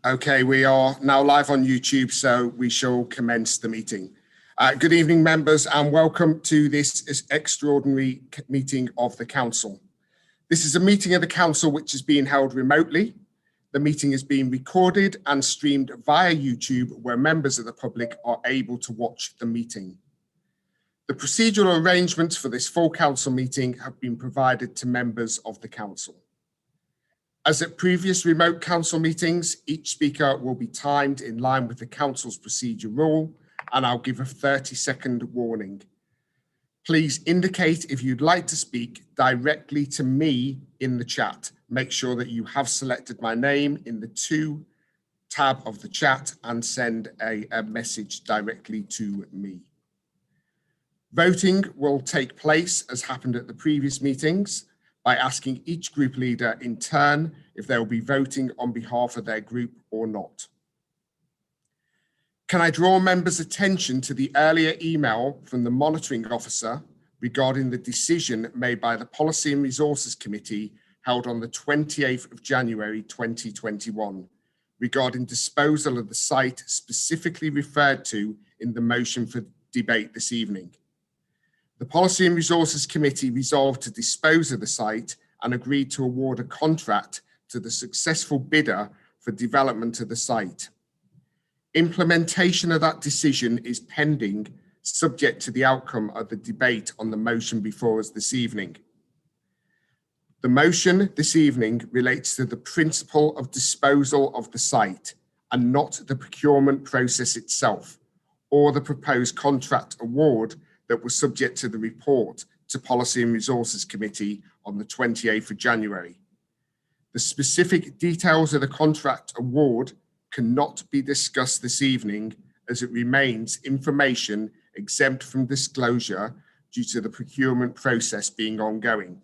Okay, we are now live on YouTube, so we shall commence the meeting. Good evening, members, and welcome to this extraordinary meeting of the Council. This is a meeting of the Council which is being held remotely. The meeting is being recorded and streamed via YouTube, where members of the public are able to watch the meeting. The procedural arrangements for this full Council meeting have been provided to members of the Council. As at previous remote Council meetings, each speaker will be timed in line with the Council's procedure rule, and I'll give a 30-second warning. Please indicate if you'd like to speak directly to me in the chat. Make sure that you have selected my name in the To tab of the chat and send a message directly to me. Voting will take place, as happened at the previous meetings, by asking each group leader in turn if they will be voting on behalf of their group or not. Can I draw members' attention to the earlier email from the monitoring officer regarding the decision made by the Policy and Resources Committee held on the 28th of January 2021 regarding disposal of the site specifically referred to in the motion for debate this evening? The Policy and Resources Committee resolved to dispose of the site and agreed to award a contract to the successful bidder for development of the site. Implementation of that decision is pending, subject to the outcome of the debate on the motion before us this evening. The motion this evening relates to the principle of disposal of the site and not the procurement process itself or the proposed contract award that was subject to the report to Policy and Resources Committee on the 28th of January. The specific details of the contract award cannot be discussed this evening as it remains information exempt from disclosure due to the procurement process being ongoing.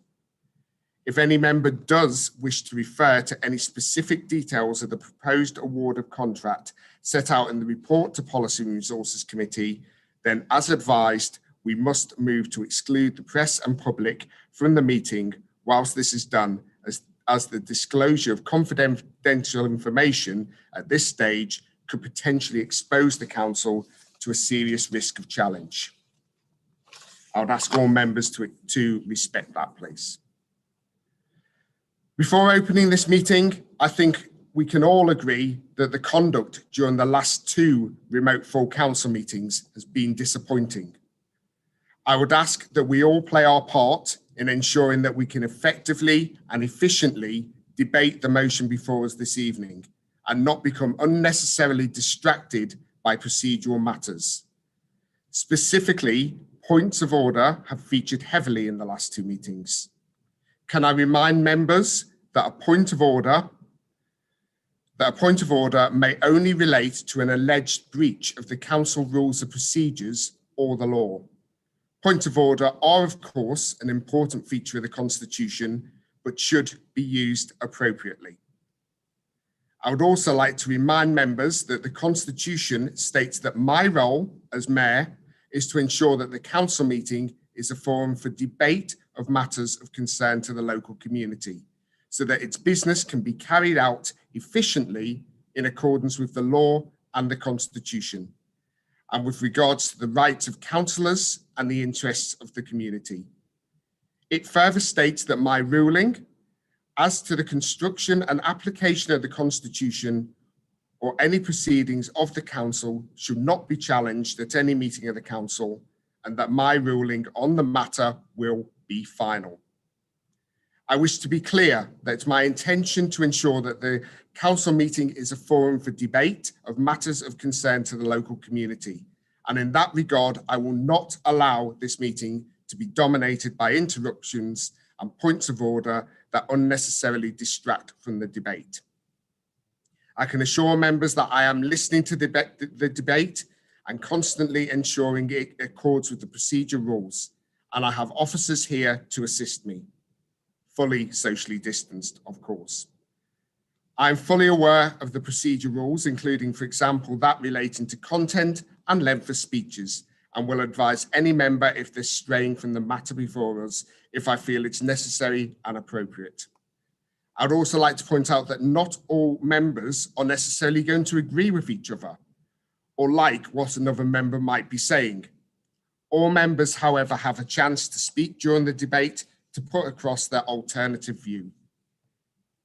If any member does wish to refer to any specific details of the proposed award of contract set out in the report to Policy and Resources Committee, then as advised, we must move to exclude the press and public from the meeting whilst this is done, as the disclosure of confidential information at this stage could potentially expose the Council to a serious risk of challenge. I would ask all members to respect that, please. Before opening this meeting, I think we can all agree that the conduct during the last two remote full Council meetings has been disappointing. I would ask that we all play our part in ensuring that we can effectively and efficiently debate the motion before us this evening and not become unnecessarily distracted by procedural matters. Specifically, points of order have featured heavily in the last two meetings. Can I remind members that a point of order may only relate to an alleged breach of the Council rules of procedures or the law. Points of order are, of course, an important feature of the Constitution, but should be used appropriately. I would also like to remind members that the Constitution states that my role as Mayor is to ensure that the Council meeting is a forum for debate of matters of concern to the local community, so that its business can be carried out efficiently in accordance with the law and the Constitution, and with regards to the rights of councillors and the interests of the community. It further states that my ruling as to the construction and application of the Constitution or any proceedings of the Council should not be challenged at any meeting of the Council, and that my ruling on the matter will be final. I wish to be clear that it's my intention to ensure that the Council meeting is a forum for debate of matters of concern to the local community. And in that regard, I will not allow this meeting to be dominated by interruptions and points of order that unnecessarily distract from the debate. I can assure members that I am listening to the debate and constantly ensuring it accords with the procedure rules. And I have officers here to assist me, fully socially distanced, of course. I'm fully aware of the procedure rules, including, for example, that relating to content and length of speeches, and will advise any member if they're straying from the matter before us, if I feel it's necessary and appropriate. I'd also like to point out that not all members are necessarily going to agree with each other or like what another member might be saying. All members, however, have a chance to speak during the debate to put across their alternative view.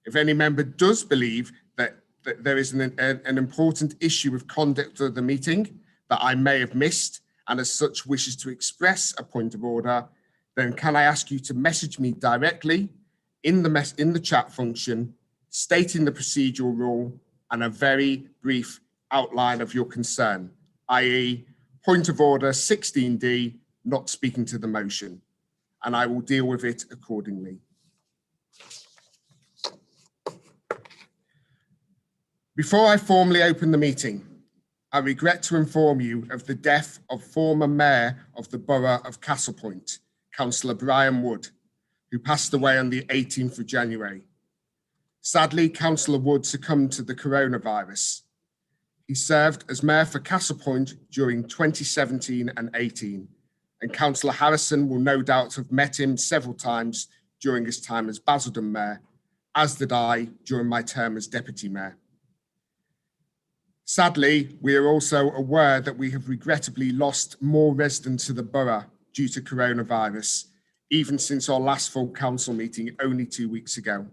If any member does believe that there is an important issue of conduct of the meeting that I may have missed and as such wishes to express a point of order, then can I ask you to message me directly in the chat function, stating the procedural rule and a very brief outline of your concern, i.e. point of order 16D, not speaking to the motion, and I will deal with it accordingly. Before I formally open the meeting, I regret to inform you of the death of former Mayor of the Borough of Castlepoint, Councillor Brian Wood, who passed away on the 18th of January. Sadly, Councillor Wood succumbed to the coronavirus. He served as Mayor for Castlepoint during 2017 and 18, and Councillor Harrison will no doubt have met him several times during his time as Basildon Mayor, as did I during my term as Deputy Mayor. Sadly, we are also aware that we have regrettably lost more residents of the borough due to coronavirus, even since our last full council meeting only 2 weeks ago.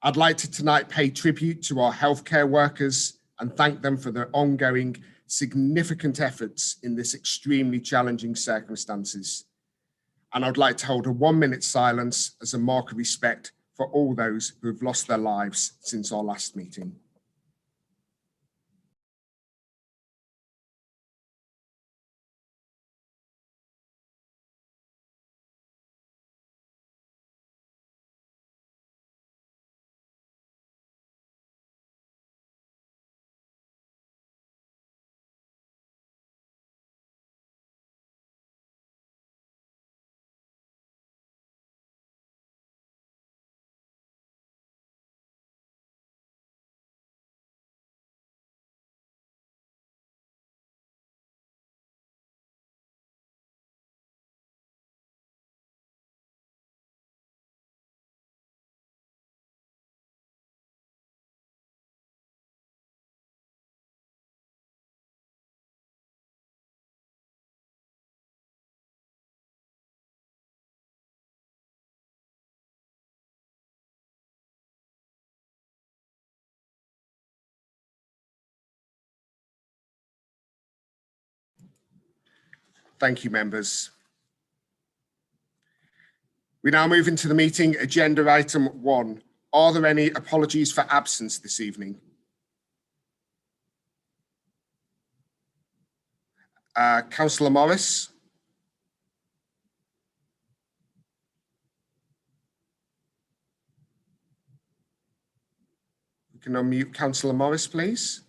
I'd like to tonight pay tribute to our healthcare workers and thank them for their ongoing significant efforts in this extremely challenging circumstances. And I'd like to hold a 1 minute silence as a mark of respect for all those who have lost their lives since our last meeting. Thank you, members. We now move into the meeting. Agenda item 1. Are there any apologies for absence this evening? Councillor Morris. You can unmute Councillor Morris, please.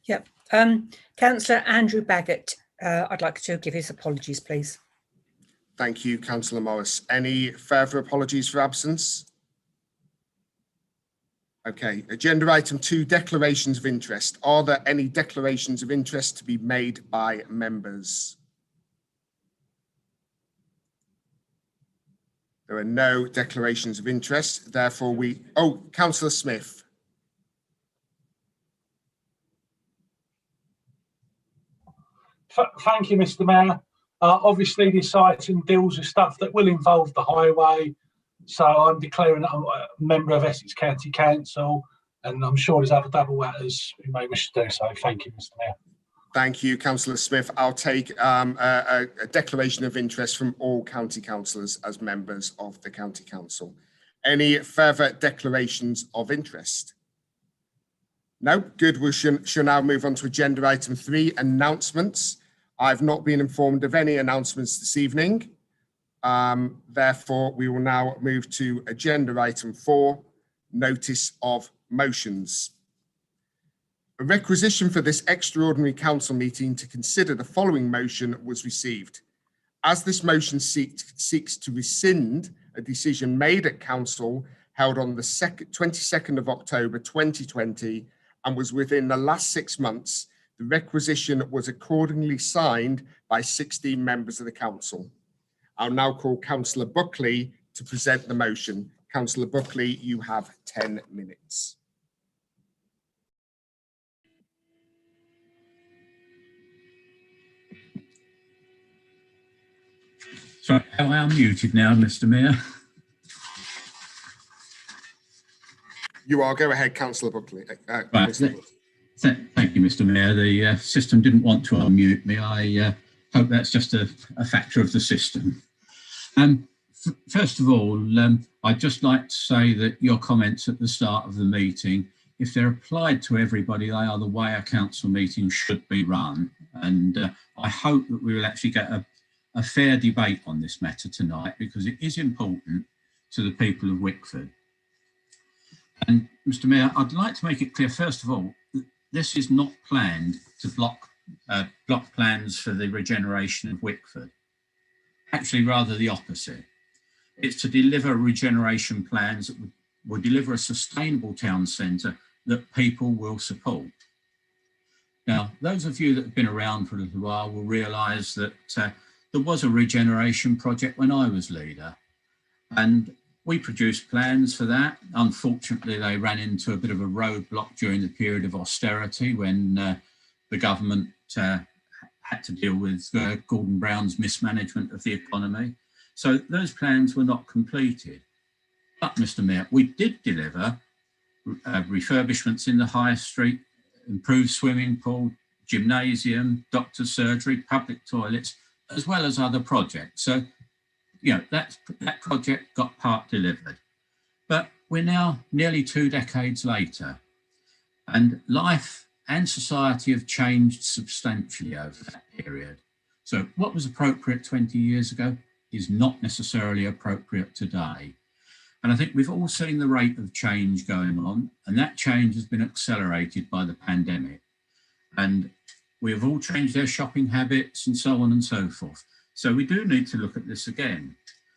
Yep. Councillor Andrew Baggott, I'd like to give his apologies, please. Thank you, Councillor Morris. Any further apologies for absence? Okay, agenda item 2, declarations of interest. Are there any declarations of interest to be made by members? There are no declarations of interest. Therefore, Councillor Smith. Thank you, Mr. Mayor. Obviously, this item deals with stuff that will involve the highway. So I'm declaring that I'm a member of Essex County Council, and I'm sure there's other double matters who may wish to do so. Thank you, Mr. Mayor. Thank you, Councillor Smith. I'll take a declaration of interest from all county councillors as members of the County Council. Any further declarations of interest? No? Good. We shall now move on to agenda item 3, announcements. I've not been informed of any announcements this evening. Therefore, we will now move to agenda item 4, notice of motions. A requisition for this extraordinary council meeting to consider the following motion was received. As this motion seeks to rescind a decision made at council held on the 22nd of October 2020 and was within the last 6 months, The requisition was accordingly signed by 16 members of the council. I'll now call Councillor Buckley to present the motion. Councillor Buckley, you have 10 minutes. Sorry, I am muted now, Mr. Mayor. You are. Go ahead, Councillor Buckley. Right. Thank you, Mr. Mayor. The system didn't want to unmute me. I hope that's just a factor of the system. First of all, I'd just like to say that your comments at the start of the meeting, if they're applied to everybody, they are the way a council meeting should be run. And I hope that we will actually get a fair debate on this matter tonight, because it is important to the people of Wickford. And Mr. Mayor, I'd like to make it clear, first of all, that this is not planned to block plans for the regeneration of Wickford. Actually, rather the opposite. It's to deliver regeneration plans that will deliver a sustainable town centre that people will support. Now, those of you that have been around for a little while will realise that there was a regeneration project when I was leader, and we produced plans for that. Unfortunately, they ran into a bit of a roadblock during the period of austerity when the government had to deal with Gordon Brown's mismanagement of the economy. So those plans were not completed. But, Mr. Mayor, we did deliver refurbishments in the High Street, improved swimming pool, gymnasium, doctor's surgery, public toilets, as well as other projects. So, you know, that project got part delivered. But we're now nearly 2 decades later, and life and society have changed substantially over that period. So what was appropriate 20 years ago is not necessarily appropriate today. And I think we've all seen the rate of change going on, and that change has been accelerated by the pandemic. And we have all changed our shopping habits and so on and so forth. So we do need to look at this again.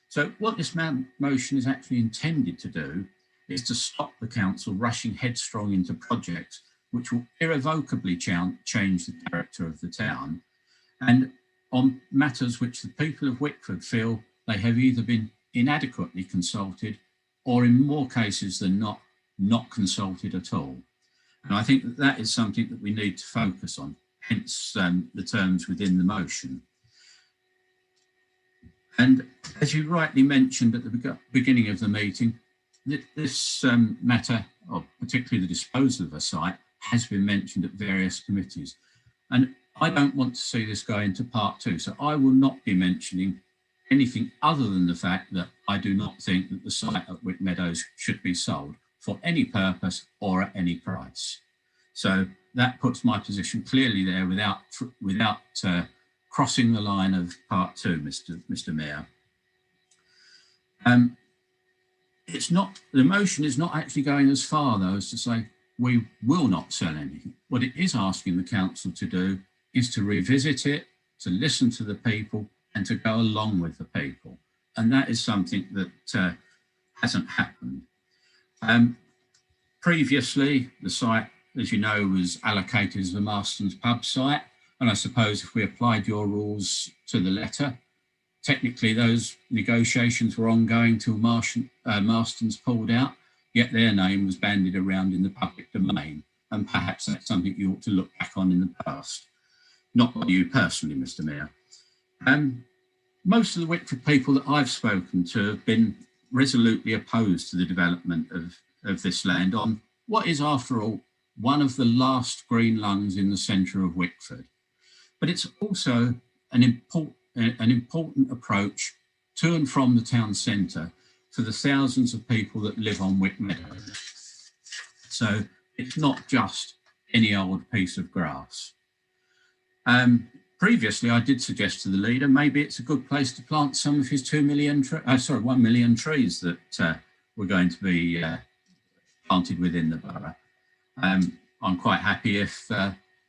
So what this motion is actually intended to do is to stop the council rushing headstrong into projects which will irrevocably change the character of the town, and on matters which the people of Wickford feel they have either been inadequately consulted or, in more cases than not consulted at all. And I think that is something that we need to focus on, hence the terms within the motion. And as you rightly mentioned at the beginning of the meeting, this matter, or particularly the disposal of a site, has been mentioned at various committees. And I don't want to see this go into part 2, so I will not be mentioning anything other than the fact that I do not think that the site at Wick Meadows should be sold for any purpose or at any price. So that puts my position clearly there without crossing the line of part 2, Mr. Mayor. The motion is not actually going as far, though, as to say we will not sell anything. What it is asking the council to do is to revisit it, to listen to the people, and to go along with the people. And that is something that hasn't happened. Previously, the site, as you know, was allocated as the Marston's pub site. And I suppose if we applied your rules to the letter, technically those negotiations were ongoing till Marston's pulled out, yet their name was bandied around in the public domain. And perhaps that's something you ought to look back on in the past. Not by you personally, Mr. Mayor. Most of the Wickford people that I've spoken to have been resolutely opposed to the development of this land on what is, after all, one of the last green lungs in the centre of Wickford. But it's also an important approach to and from the town centre for the thousands of people that live on Wick Meadows. So it's not just any old piece of grass. Previously, I did suggest to the leader, maybe it's a good place to plant some of his 1 million trees that were going to be planted within the borough. I'm quite happy if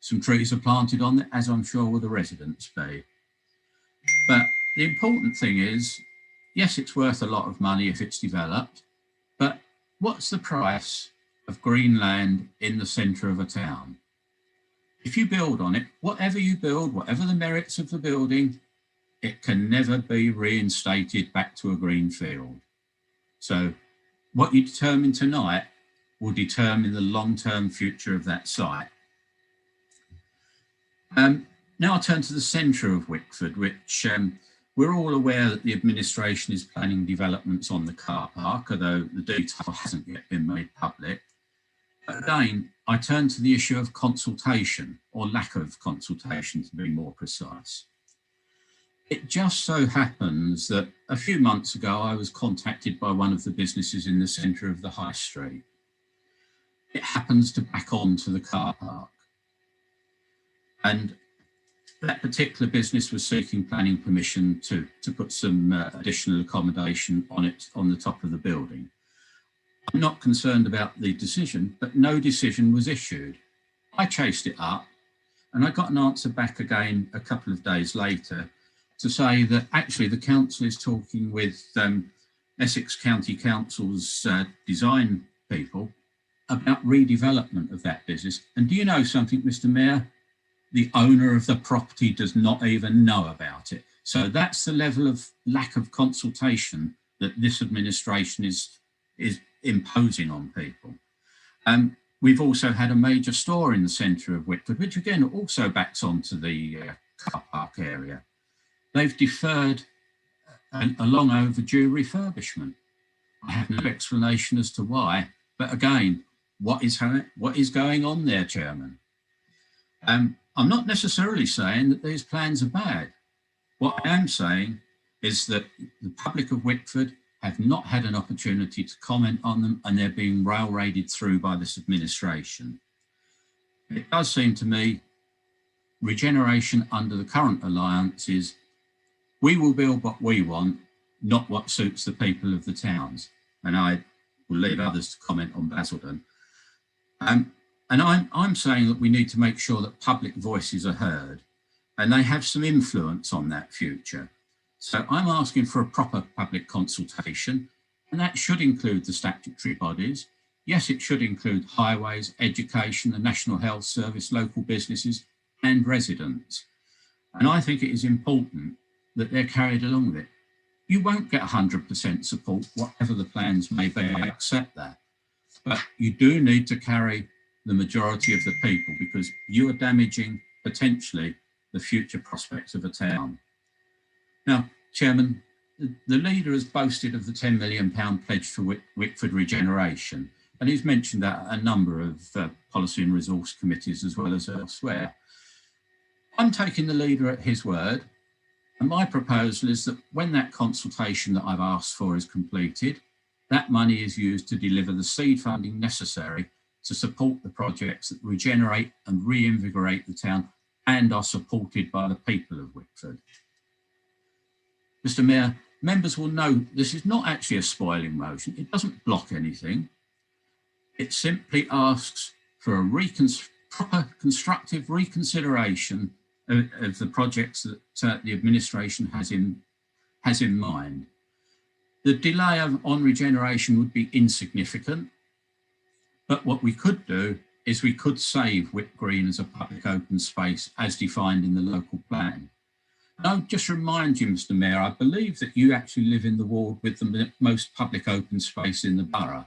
some trees are planted on it, as I'm sure will the residents be. But the important thing is, yes, it's worth a lot of money if it's developed, but what's the price of green land in the centre of a town? If you build on it, whatever you build, whatever the merits of the building, it can never be reinstated back to a green field. So what you determine tonight will determine the long-term future of that site. Now I'll turn to the centre of Wickford, which we're all aware that the administration is planning developments on the car park, although the detail hasn't yet been made public. But again, I turn to the issue of consultation, or lack of consultation to be more precise. It just so happens that a few months ago, I was contacted by one of the businesses in the centre of the high street. It happens to back onto the car park. And that particular business was seeking planning permission to put some additional accommodation on the top of the building. I'm not concerned about the decision, but no decision was issued. I chased it up and I got an answer back again a couple of days later to say that actually the council is talking with Essex County Council's design people about redevelopment of that business. And do you know something, Mr. Mayor? The owner of the property does not even know about it. So that's the level of lack of consultation that this administration is imposing on people. We've also had a major store in the centre of Wickford, which again also backs onto the car park area. They've deferred a long overdue refurbishment. I have no explanation as to why, but again, what is going on there, Chairman? I'm not necessarily saying that these plans are bad. What I am saying is that the public of Wickford have not had an opportunity to comment on them, and they're being railroaded through by this administration. It does seem to me regeneration under the current alliance is we will build what we want, not what suits the people of the towns. And I will leave others to comment on Basildon. And I'm saying that we need to make sure that public voices are heard and they have some influence on that future. So I'm asking for a proper public consultation, and that should include the statutory bodies. Yes, it should include highways, education, the National Health Service, local businesses and residents. And I think it is important that they're carried along with it. You won't get 100% support, whatever the plans may be, I accept that. But you do need to carry the majority of the people, because you are damaging potentially the future prospects of a town. Now, Chairman, the leader has boasted of the £10 million pledge for Wickford regeneration, and he's mentioned that at a number of policy and resource committees as well as elsewhere. I'm taking the leader at his word, and my proposal is that when that consultation that I've asked for is completed, that money is used to deliver the seed funding necessary to support the projects that regenerate and reinvigorate the town and are supported by the people of Wickford. Mr. Mayor, members will know this is not actually a spoiling motion. It doesn't block anything. It simply asks for a proper constructive reconsideration of the projects that the administration has in mind. The delay on regeneration would be insignificant, but what we could do is we could save Wick Green as a public open space as defined in the local plan. And I'll just remind you, Mr. Mayor, I believe that you actually live in the ward with the most public open space in the borough.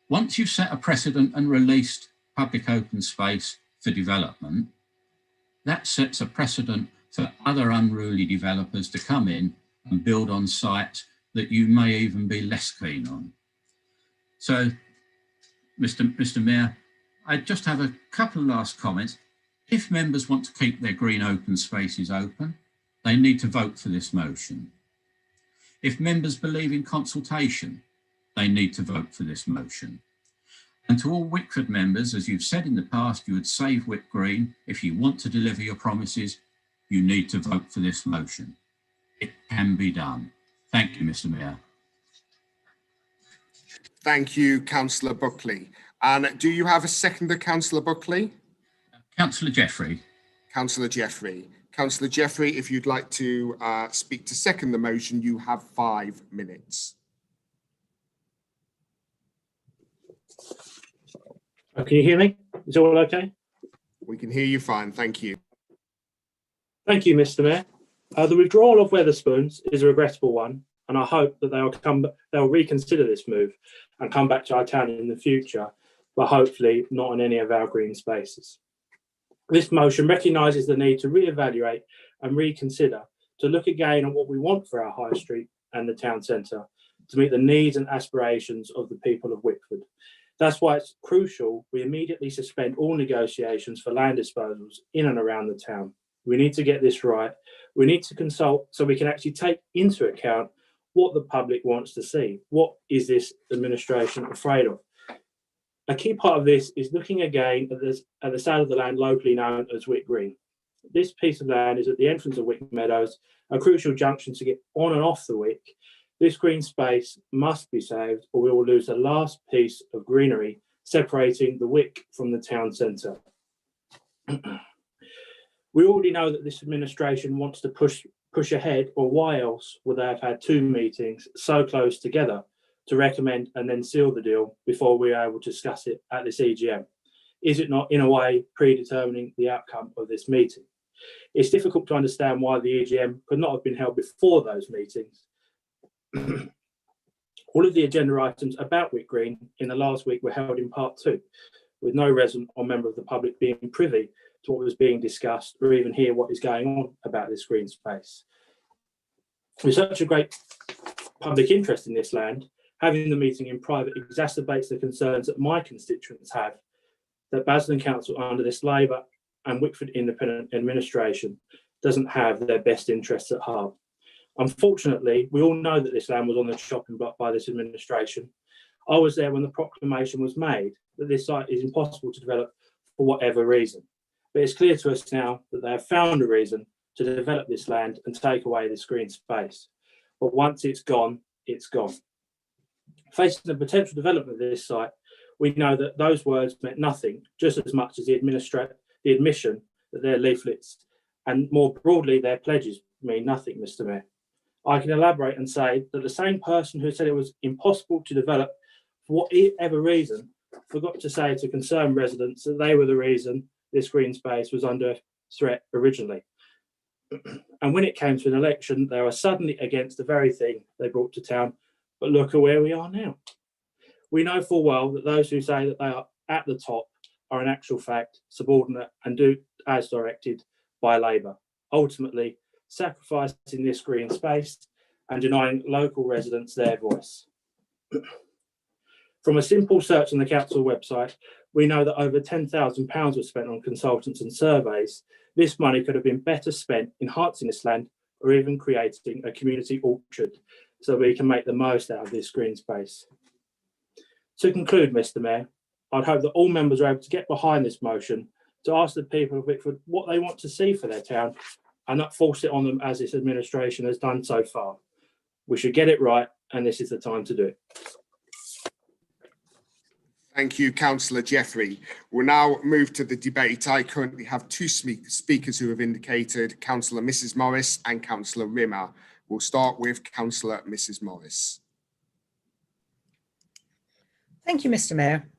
Once you've set a precedent and released public open space for development, that sets a precedent for other unruly developers to come in and build on sites that you may even be less keen on. So, Mr. Mayor, I just have a couple of last comments. If members want to keep their green open spaces open, they need to vote for this motion. If members believe in consultation, they need to vote for this motion. And to all Wickford members, as you've said in the past, you would save Wick Green. If you want to deliver your promises, you need to vote for this motion. It can be done. Thank you, Mr. Mayor. Thank you, Councillor Buckley. And do you have a seconder, Councillor Buckley? Councillor Jeffrey. Councillor Jeffrey. Councillor Jeffrey, if you'd like to speak to second the motion, you have 5 minutes. Can you hear me? Is all okay? We can hear you fine. Thank you. Thank you, Mr. Mayor. The withdrawal of Wetherspoons is a regrettable one, and I hope that they'll reconsider this move and come back to our town in the future, but hopefully not in any of our green spaces. This motion recognises the need to reevaluate and reconsider, to look again at what we want for our high street and the town centre to meet the needs and aspirations of the people of Wickford. That's why it's crucial we immediately suspend all negotiations for land disposals in and around the town. We need to get this right. We need to consult so we can actually take into account what the public wants to see. What is this administration afraid of? A key part of this is looking again at the sale of the land locally known as Wick Green. This piece of land is at the entrance of Wick Meadows, a crucial junction to get on and off the Wick. This green space must be saved, or we will lose the last piece of greenery separating the Wick from the town centre. We already know that this administration wants to push ahead, or why else would they have had two meetings so close together to recommend and then seal the deal before we are able to discuss it at this EGM? Is it not, in a way, predetermining the outcome of this meeting? It's difficult to understand why the EGM could not have been held before those meetings. All of the agenda items about Wick Green in the last week were held in part 2, with no resident or member of the public being privy to what was being discussed or even hear what is going on about this green space. With such a great public interest in this land, having the meeting in private exacerbates the concerns that my constituents have that Basildon Council, under this Labour and Wickford Independent administration, doesn't have their best interests at heart. Unfortunately, we all know that this land was on the chopping block by this administration. I was there when the proclamation was made that this site is impossible to develop for whatever reason. But it's clear to us now that they have found a reason to develop this land and take away this green space. But once it's gone, it's gone. Facing the potential development of this site, we know that those words meant nothing, just as much as the admission that their leaflets and more broadly their pledges mean nothing, Mr. Mayor. I can elaborate and say that the same person who said it was impossible to develop for whatever reason forgot to say to concerned residents that they were the reason this green space was under threat originally. And when it came to an election, they were suddenly against the very thing they brought to town. But look at where we are now. We know full well that those who say that they are at the top are in actual fact subordinate and do as directed by Labour, ultimately sacrificing this green space and denying local residents their voice. From a simple search on the council website, we know that over £10,000 was spent on consultants and surveys. This money could have been better spent enhancing this land or even creating a community orchard so we can make the most out of this green space. To conclude, Mr. Mayor, I'd hope that all members are able to get behind this motion to ask the people of Wickford what they want to see for their town and not force it on them as this administration has done so far. We should get it right, and this is the time to do it. Thank you, Councillor Jeffrey. We'll now move to the debate. I currently have two speakers who have indicated, Councillor Mrs Morris and Councillor Rimmer. We'll start with Councillor Mrs Morris. Thank you, Mr. Mayor.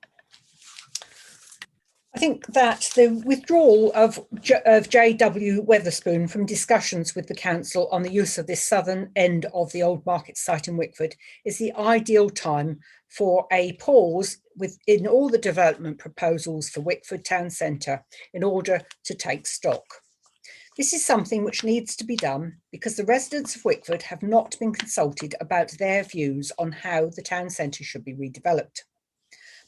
I think that the withdrawal of JW Wetherspoon from discussions with the council on the use of this southern end of the old market site in Wickford is the ideal time for a pause in all the development proposals for Wickford Town Centre in order to take stock. This is something which needs to be done because the residents of Wickford have not been consulted about their views on how the town centre should be redeveloped.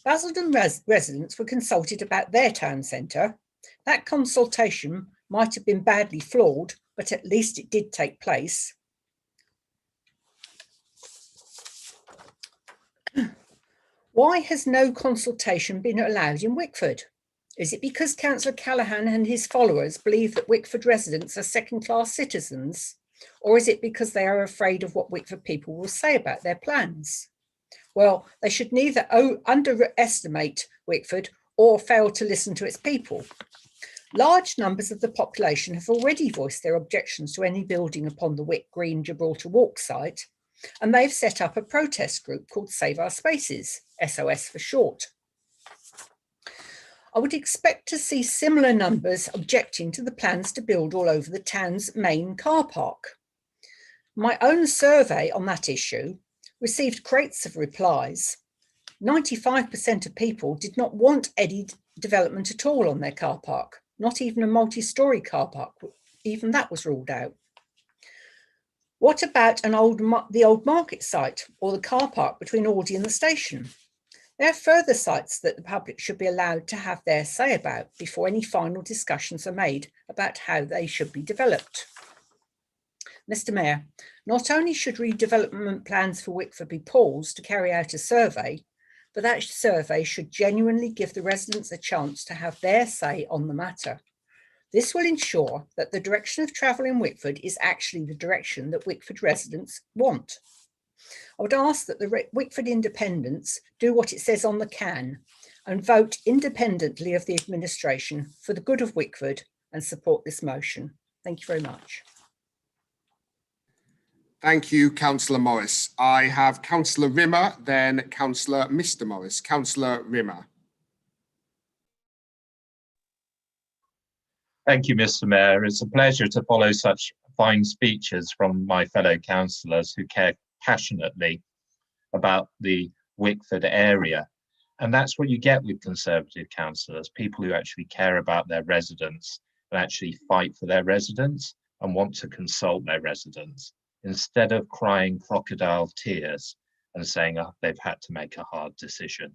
Basildon residents were consulted about their town centre. That consultation might have been badly flawed, but at least it did take place. Why has no consultation been allowed in Wickford? Is it because Councillor Callaghan and his followers believe that Wickford residents are second-class citizens? Or is it because they are afraid of what Wickford people will say about their plans? Well, they should neither underestimate Wickford or fail to listen to its people. Large numbers of the population have already voiced their objections to any building upon the Wick Green Gibraltar Walk site, and they've set up a protest group called Save Our Spaces, SOS for short. I would expect to see similar numbers objecting to the plans to build all over the town's main car park. My own survey on that issue received crates of replies. 95% of people did not want any development at all on their car park, not even a multi-storey car park. Even that was ruled out. What about the old market site or the car park between Aldi and the station? There are further sites that the public should be allowed to have their say about before any final discussions are made about how they should be developed. Mr. Mayor, not only should redevelopment plans for Wickford be paused to carry out a survey, but that survey should genuinely give the residents a chance to have their say on the matter. This will ensure that the direction of travel in Wickford is actually the direction that Wickford residents want. I would ask that the Wickford Independents do what it says on the can and vote independently of the administration for the good of Wickford and support this motion. Thank you very much. Thank you, Councillor Morris. I have Councillor Rimmer, then Councillor Mr. Morris. Councillor Rimmer. Thank you, Mr. Mayor. It's a pleasure to follow such fine speeches from my fellow councillors who care passionately about the Wickford area. And that's what you get with Conservative councillors, people who actually care about their residents and actually fight for their residents and want to consult their residents, instead of crying crocodile tears and saying they've had to make a hard decision.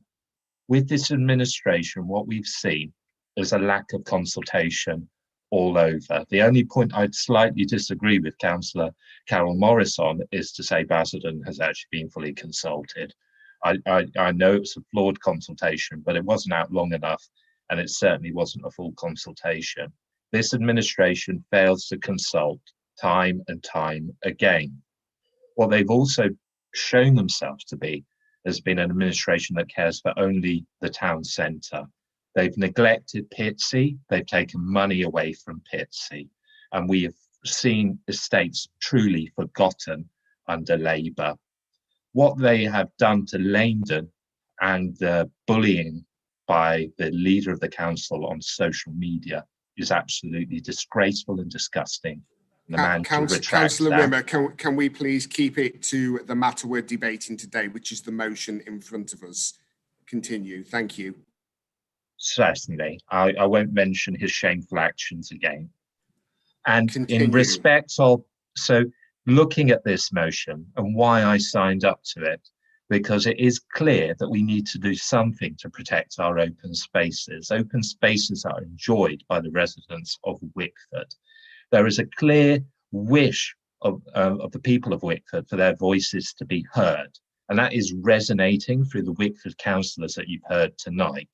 With this administration, what we've seen is a lack of consultation all over. The only point I'd slightly disagree with Councillor Carol Morris on is to say Basildon has actually been fully consulted. I know it's a flawed consultation, but it wasn't out long enough, and it certainly wasn't a full consultation. This administration fails to consult time and time again. What they've also shown themselves to be has been an administration that cares for only the town centre. They've neglected Pitsea, they've taken money away from Pitsea, and we have seen estates truly forgotten under Labour. What they have done to Langdon and the bullying by the leader of the council on social media is absolutely disgraceful and disgusting. Councillor Rimmer, can we please keep it to the matter we're debating today, which is the motion in front of us? Continue. Thank you. Certainly. I won't mention his shameful actions again. And Continue. In respect of, so looking at this motion and why I signed up to it, because it is clear that we need to do something to protect our open spaces. Open spaces are enjoyed by the residents of Wickford. There is a clear wish of the people of Wickford for their voices to be heard, and that is resonating through the Wickford councillors that you've heard tonight.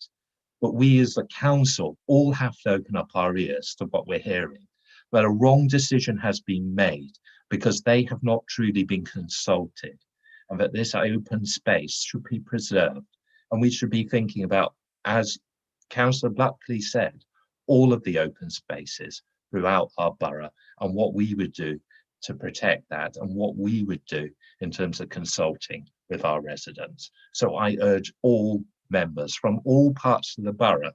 But we as the council all have to open up our ears to what we're hearing, that a wrong decision has been made because they have not truly been consulted, and that this open space should be preserved. And we should be thinking about, as Councillor Buckley said, all of the open spaces throughout our borough and what we would do to protect that and what we would do in terms of consulting with our residents. So I urge all members from all parts of the borough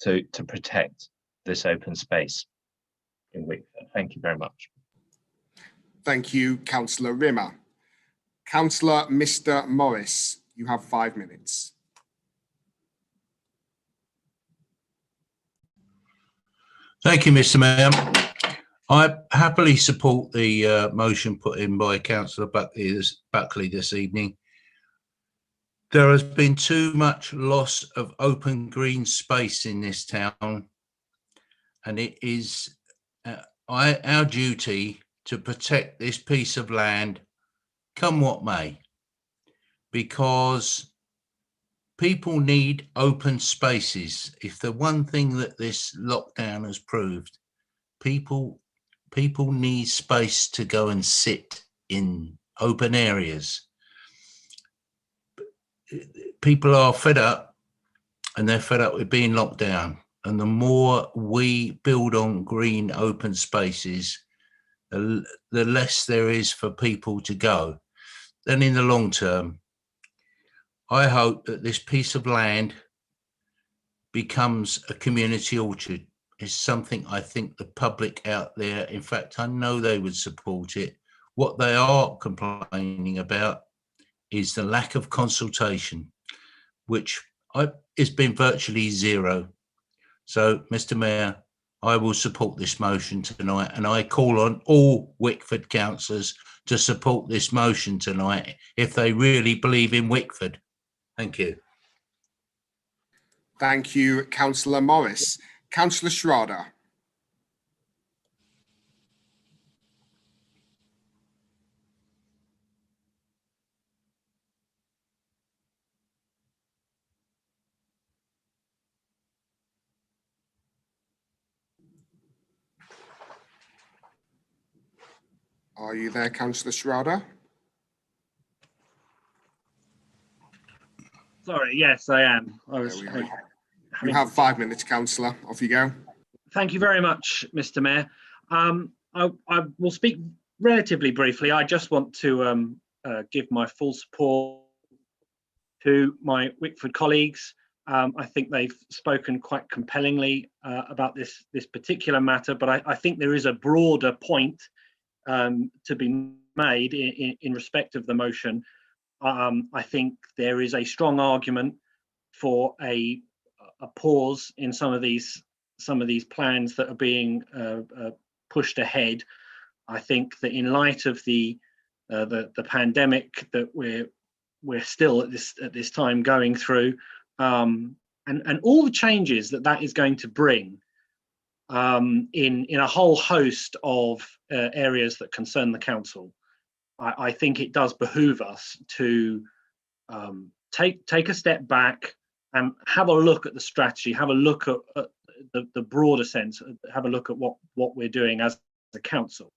to protect this open space in Wickford. Thank you very much. Thank you, Councillor Rimmer. Councillor Mr. Morris, you have 5 minutes. Thank you, Mr. Mayor. I happily support the motion put in by Councillor Buckley this evening. There has been too much loss of open green space in this town, and it is our duty to protect this piece of land, come what may, because people need open spaces. If the one thing that this lockdown has proved, people need space to go and sit in open areas. People are fed up, and they're fed up with being locked down. And the more we build on green open spaces, the less there is for people to go. Then in the long term, I hope that this piece of land becomes a community orchard is something I think the public out there, in fact, I know they would support it. What they are complaining about is the lack of consultation, which has been virtually zero. So, Mr. Mayor, I will support this motion tonight, and I call on all Wickford councillors to support this motion tonight if they really believe in Wickford. Thank you. Thank you, Councillor Morris. Councillor Schrader. Are you there, Councillor Schrader? Sorry, yes, I am. You have 5 minutes, Councillor. Off you go. Thank you very much, Mr. Mayor. I will speak relatively briefly. I just want to give my full support to my Wickford colleagues. I think they've spoken quite compellingly about this particular matter, but I think there is a broader point to be made in respect of the motion. I think there is a strong argument for a pause in some of these plans that are being pushed ahead. I think that in light of the pandemic that we're still at this time going through, and all the changes that is going to bring in a whole host of areas that concern the council, I think it does behoove us to take a step back and have a look at the strategy, have a look at the broader sense, have a look at what we're doing as a council.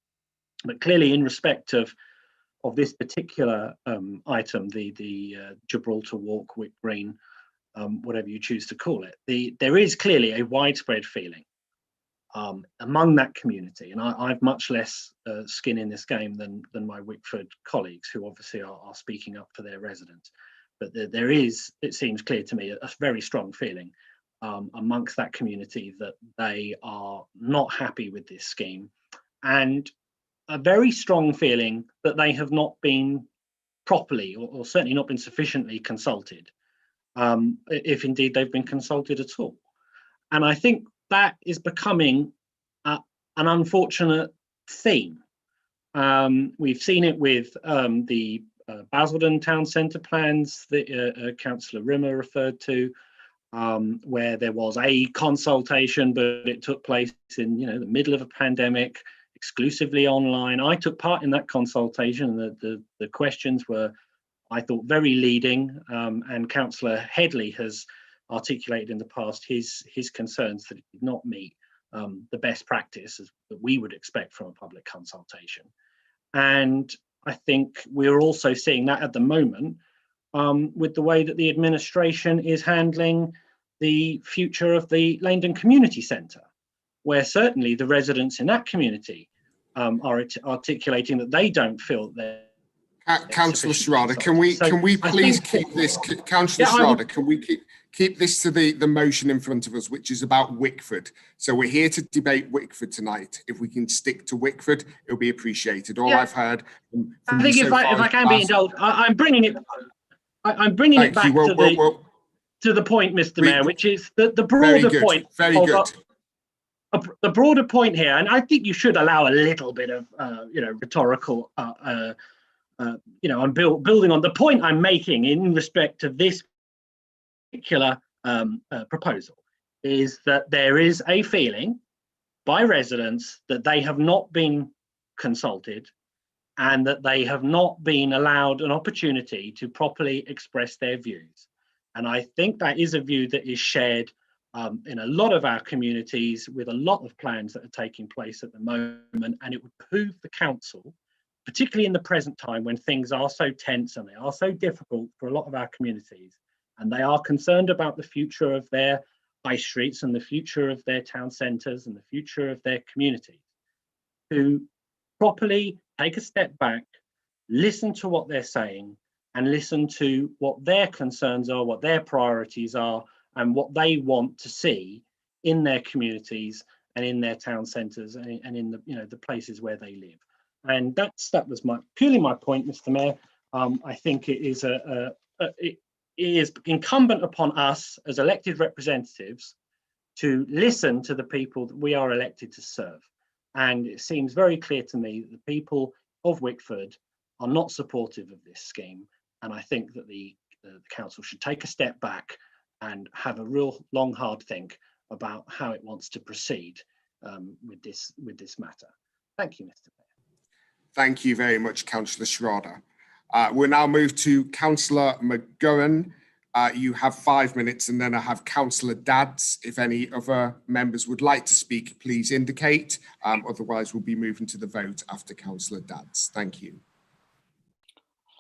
But clearly, in respect of this particular item, the Gibraltar Walk, Wick Green, whatever you choose to call it, there is clearly a widespread feeling among that community, and I've much less skin in this game than my Wickford colleagues, who obviously are speaking up for their residents. But there is, it seems clear to me, a very strong feeling amongst that community that they are not happy with this scheme, and a very strong feeling that they have not been properly, or certainly not been sufficiently consulted, if indeed they've been consulted at all. And I think that is becoming an unfortunate theme. We've seen it with the Basildon Town Centre plans that Councillor Rimmer referred to, where there was a consultation, but it took place in the middle of a pandemic, exclusively online. I took part in that consultation. The questions were, I thought, very leading, and Councillor Headley has articulated in the past his concerns that it did not meet the best practices that we would expect from a public consultation. And I think we're also seeing that at the moment with the way that the administration is handling the future of the Langdon Community Centre, where certainly the residents in that community are articulating that they don't feel that. Councillor Schrader, can we please keep this, Councillor Schrader, can we keep this to the motion in front of us, which is about Wickford? So we're here to debate Wickford tonight. If we can stick to Wickford, it'll be appreciated. All I've heard from I think if I can be indulged, I'm bringing it back to the point, Mr. Mayor, which is the broader point. Very good. The broader point here, and I think you should allow a little bit of rhetorical I'm building on the point I'm making in respect to this particular proposal, is that there is a feeling by residents that they have not been consulted and that they have not been allowed an opportunity to properly express their views. And I think that is a view that is shared in a lot of our communities, with a lot of plans that are taking place at the moment. And it would behoove the council, particularly in the present time when things are so tense and they are so difficult for a lot of our communities, and they are concerned about the future of their high streets and the future of their town centres and the future of their communities, to properly take a step back, listen to what they're saying, and listen to what their concerns are, what their priorities are, and what they want to see in their communities and in their town centres and in the the places where they live. And that was purely my point, Mr. Mayor. I think it is it is incumbent upon us as elected representatives to listen to the people that we are elected to serve. And it seems very clear to me that the people of Wickford are not supportive of this scheme. And I think that the council should take a step back and have a real long, hard think about how it wants to proceed with this matter. Thank you, Mr. Mayor. Thank you very much, Councillor Schroeder. We'll now move to Councillor McGowan. You have 5 minutes, and then I have Councillor Dadds. If any other members would like to speak, please indicate. Otherwise, we'll be moving to the vote after Councillor Dadds. Thank you.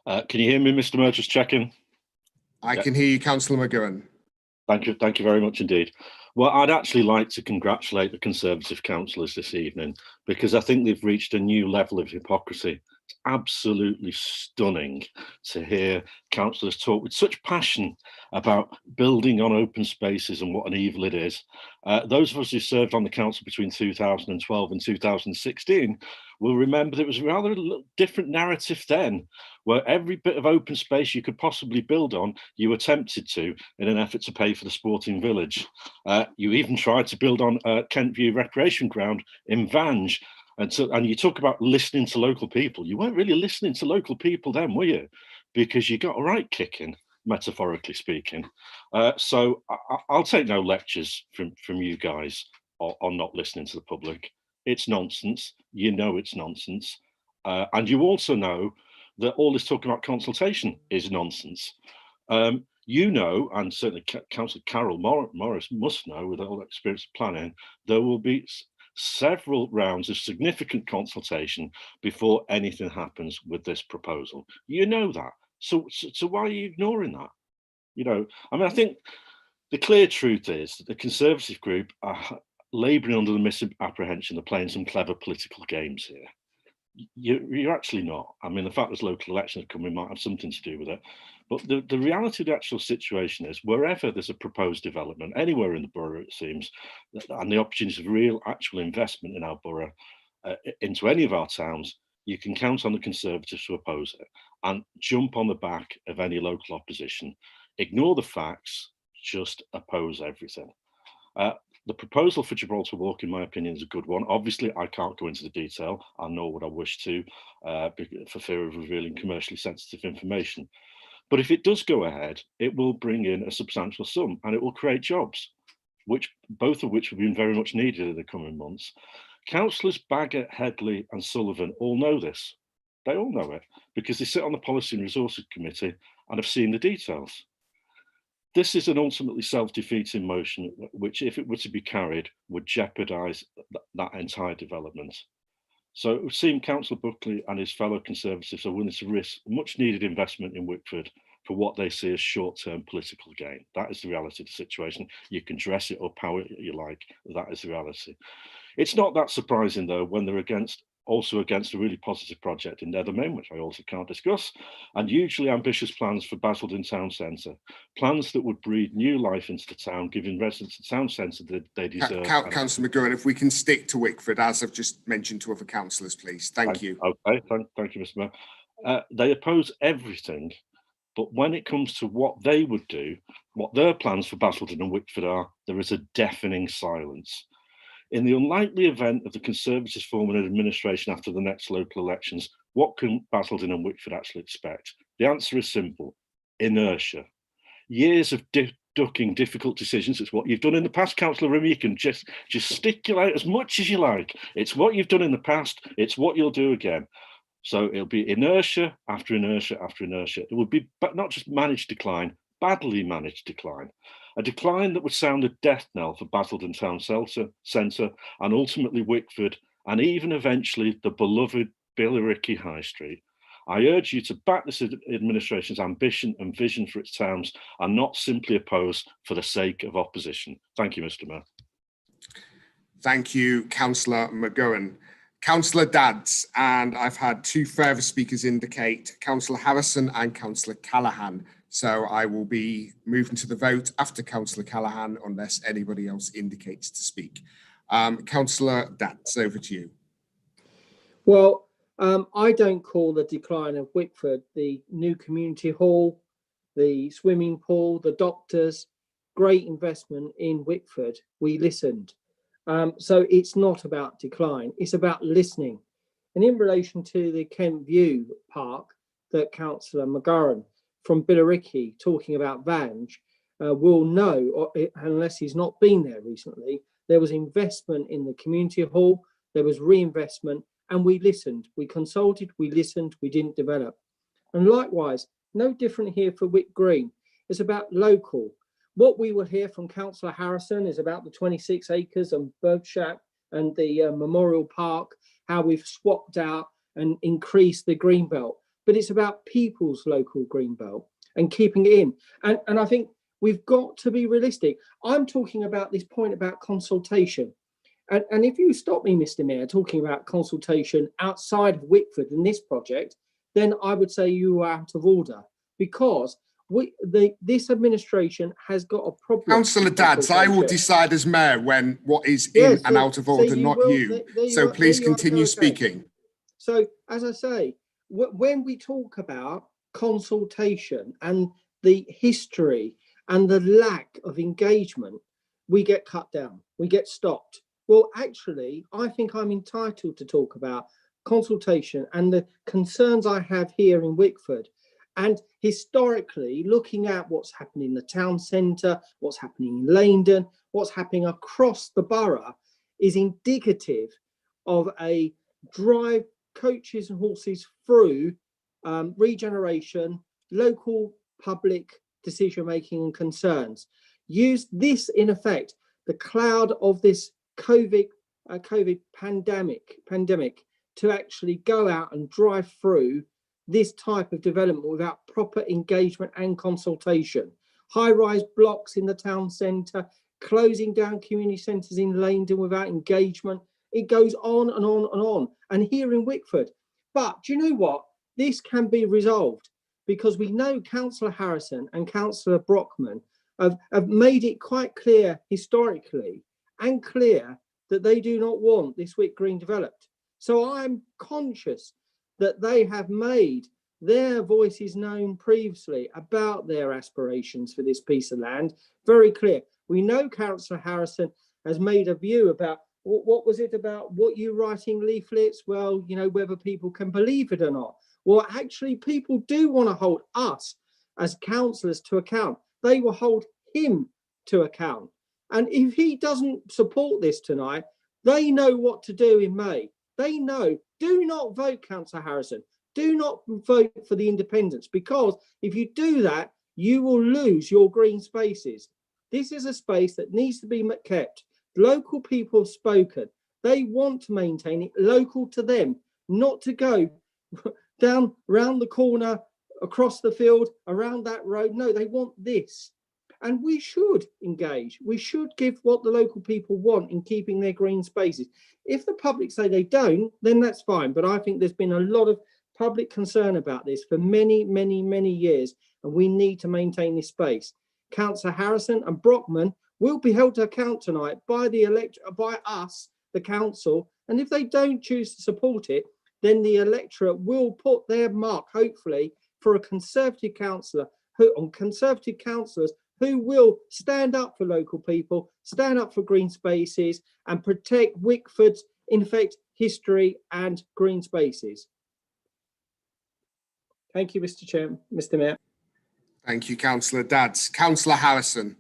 Can you hear me, Mr. Mayor? Just checking. I can hear you, Councillor McGowan. Thank you very much indeed. Well, I'd actually like to congratulate the Conservative councillors this evening, because I think they've reached a new level of hypocrisy. It's absolutely stunning to hear councillors talk with such passion about building on open spaces and what an evil it is. Those of us who served on the council between 2012 and 2016 will remember there was a rather different narrative then, where every bit of open space you could possibly build on, you attempted to in an effort to pay for the sporting village. You even tried to build on Kent View Recreation Ground in Vange. And you talk about listening to local people. You weren't really listening to local people then, were you? Because you got a right kicking, metaphorically speaking. So I'll take no lectures from you guys on not listening to the public. It's nonsense. You know it's nonsense. And you also know that all this talk about consultation is nonsense. You know, and certainly Councillor Carol Morris must know, with all the experience of planning, there will be several rounds of significant consultation before anything happens with this proposal. You know that. So why are you ignoring that? You know, I mean, I think the clear truth is that the Conservative group are labouring under the misapprehension of playing some clever political games here. You're actually not. I mean, the fact there's local elections coming might have something to do with it. But the reality of the actual situation is, wherever there's a proposed development, anywhere in the borough, it seems, and the opportunity of real actual investment in our borough, into any of our towns, you can count on the Conservatives to oppose it and jump on the back of any local opposition, ignore the facts, just oppose everything. The proposal for Gibraltar Walk, in my opinion, is a good one. Obviously, I can't go into the detail, nor would I wish to, for fear of revealing commercially sensitive information. But if it does go ahead, it will bring in a substantial sum and it will create jobs, both of which will be very much needed in the coming months. Councillors Baggett, Headley and Sullivan all know this. They all know it because they sit on the Policy and Resources Committee and have seen the details. This is an ultimately self-defeating motion, which, if it were to be carried, would jeopardise that entire development. So it would seem Councillor Buckley and his fellow Conservatives are willing to risk much needed investment in Wickford for what they see as short-term political gain. That is the reality of the situation. You can dress it up how you like. That is the reality. It's not that surprising, though, when they're also against a really positive project in Nethermain, which I also can't discuss, and hugely ambitious plans for Basildon Town Centre, plans that would breathe new life into the town, giving residents the town centre that they deserve. Councillor McGowan, if we can stick to Wickford, as I've just mentioned to other councillors, please. Thank you. Okay, thank you, Mr. Mayor. They oppose everything, but when it comes to what they would do, what their plans for Basildon and Wickford are, there is a deafening silence. In the unlikely event of the Conservatives forming an administration after the next local elections, what can Basildon and Wickford actually expect? The answer is simple: inertia. Years of ducking difficult decisions. It's what you've done in the past, Councillor Rimmer. You can just gesticulate as much as you like. It's what you've done in the past. It's what you'll do again. So it'll be inertia after inertia after inertia. It would be not just managed decline, badly managed decline. A decline that would sound a death knell for Basildon Town Centre and ultimately Wickford, and even eventually the beloved Billericay High Street. I urge you to back this administration's ambition and vision for its towns and not simply oppose for the sake of opposition. Thank you, Mr. Mayor. Thank you, Councillor McGowan. Councillor Dadds, and I've had two further speakers indicate, Councillor Harrison and Councillor Callaghan. So I will be moving to the vote after Councillor Callaghan unless anybody else indicates to speak. Councillor Dance, over to you. Well, I don't call the decline of Wickford the new community hall, the swimming pool, the doctors, great investment in Wickford. We listened. So it's not about decline, it's about listening. And in relation to the Kent View Park that Councillor McGurran from Billericay talking about Vange will know, or unless he's not been there recently, there was investment in the community hall, there was reinvestment, and we listened, we consulted, we listened, we didn't develop. And likewise, no different here for Wick Green. It's about local. What we will hear from Councillor Harrison is about the 26 acres and Birdshap and the Memorial Park, how we've swapped out and increased the greenbelt. But it's about people's local greenbelt and keeping it in. And I think we've got to be realistic. I'm talking about this point about consultation. And if you stop me, Mr. Mayor, talking about consultation outside of Wickford in this project, then I would say you are out of order, because this administration has got a problem. Councillor Dance, I will decide as mayor what is in and out of order, not you. So please continue speaking. So as I say, when we talk about consultation and the history and the lack of engagement, we get cut down, we get stopped. Well, actually, I think I'm entitled to talk about consultation and the concerns I have here in Wickford. And historically, looking at what's happening in the town centre, what's happening in Leindon, what's happening across the borough is indicative of a drive coaches and horses through regeneration, local public decision-making and concerns. Use this, in effect, the cloud of this COVID pandemic to actually go out and drive through this type of development without proper engagement and consultation. High-rise blocks in the town centre, closing down community centres in Leindon without engagement. It goes on and on and on. And here in Wickford. But do you know what? This can be resolved because we know Councillor Harrison and Councillor Brockman have made it quite clear historically and clear that they do not want this Wick Green developed. So I'm conscious that they have made their voices known previously about their aspirations for this piece of land very clear. We know Councillor Harrison has made a view about what was it about what you writing leaflets? Well, you know, whether people can believe it or not. Well, actually, people do want to hold us as councillors to account. They will hold him to account. And if he doesn't support this tonight, they know what to do in May. They know, do not vote, Councillor Harrison. Do not vote for the independents, because if you do that, you will lose your green spaces. This is a space that needs to be kept. Local people have spoken. They want to maintain it local to them, not to go down round the corner, across the field, around that road. No, they want this. And we should engage. We should give what the local people want in keeping their green spaces. If the public say they don't, then that's fine. But I think there's been a lot of public concern about this for many, many, many years, and we need to maintain this space. Councillor Harrison and Brockman will be held to account tonight by by us, the council. And if they don't choose to support it, then the electorate will put their mark, hopefully, for a Conservative councillor Conservative councillors who will stand up for local people, stand up for green spaces, and protect Wickford's, in fact, history and green spaces. Thank you, Mr. Mayor. Thank you, Councillor Dance. Councillor Harrison.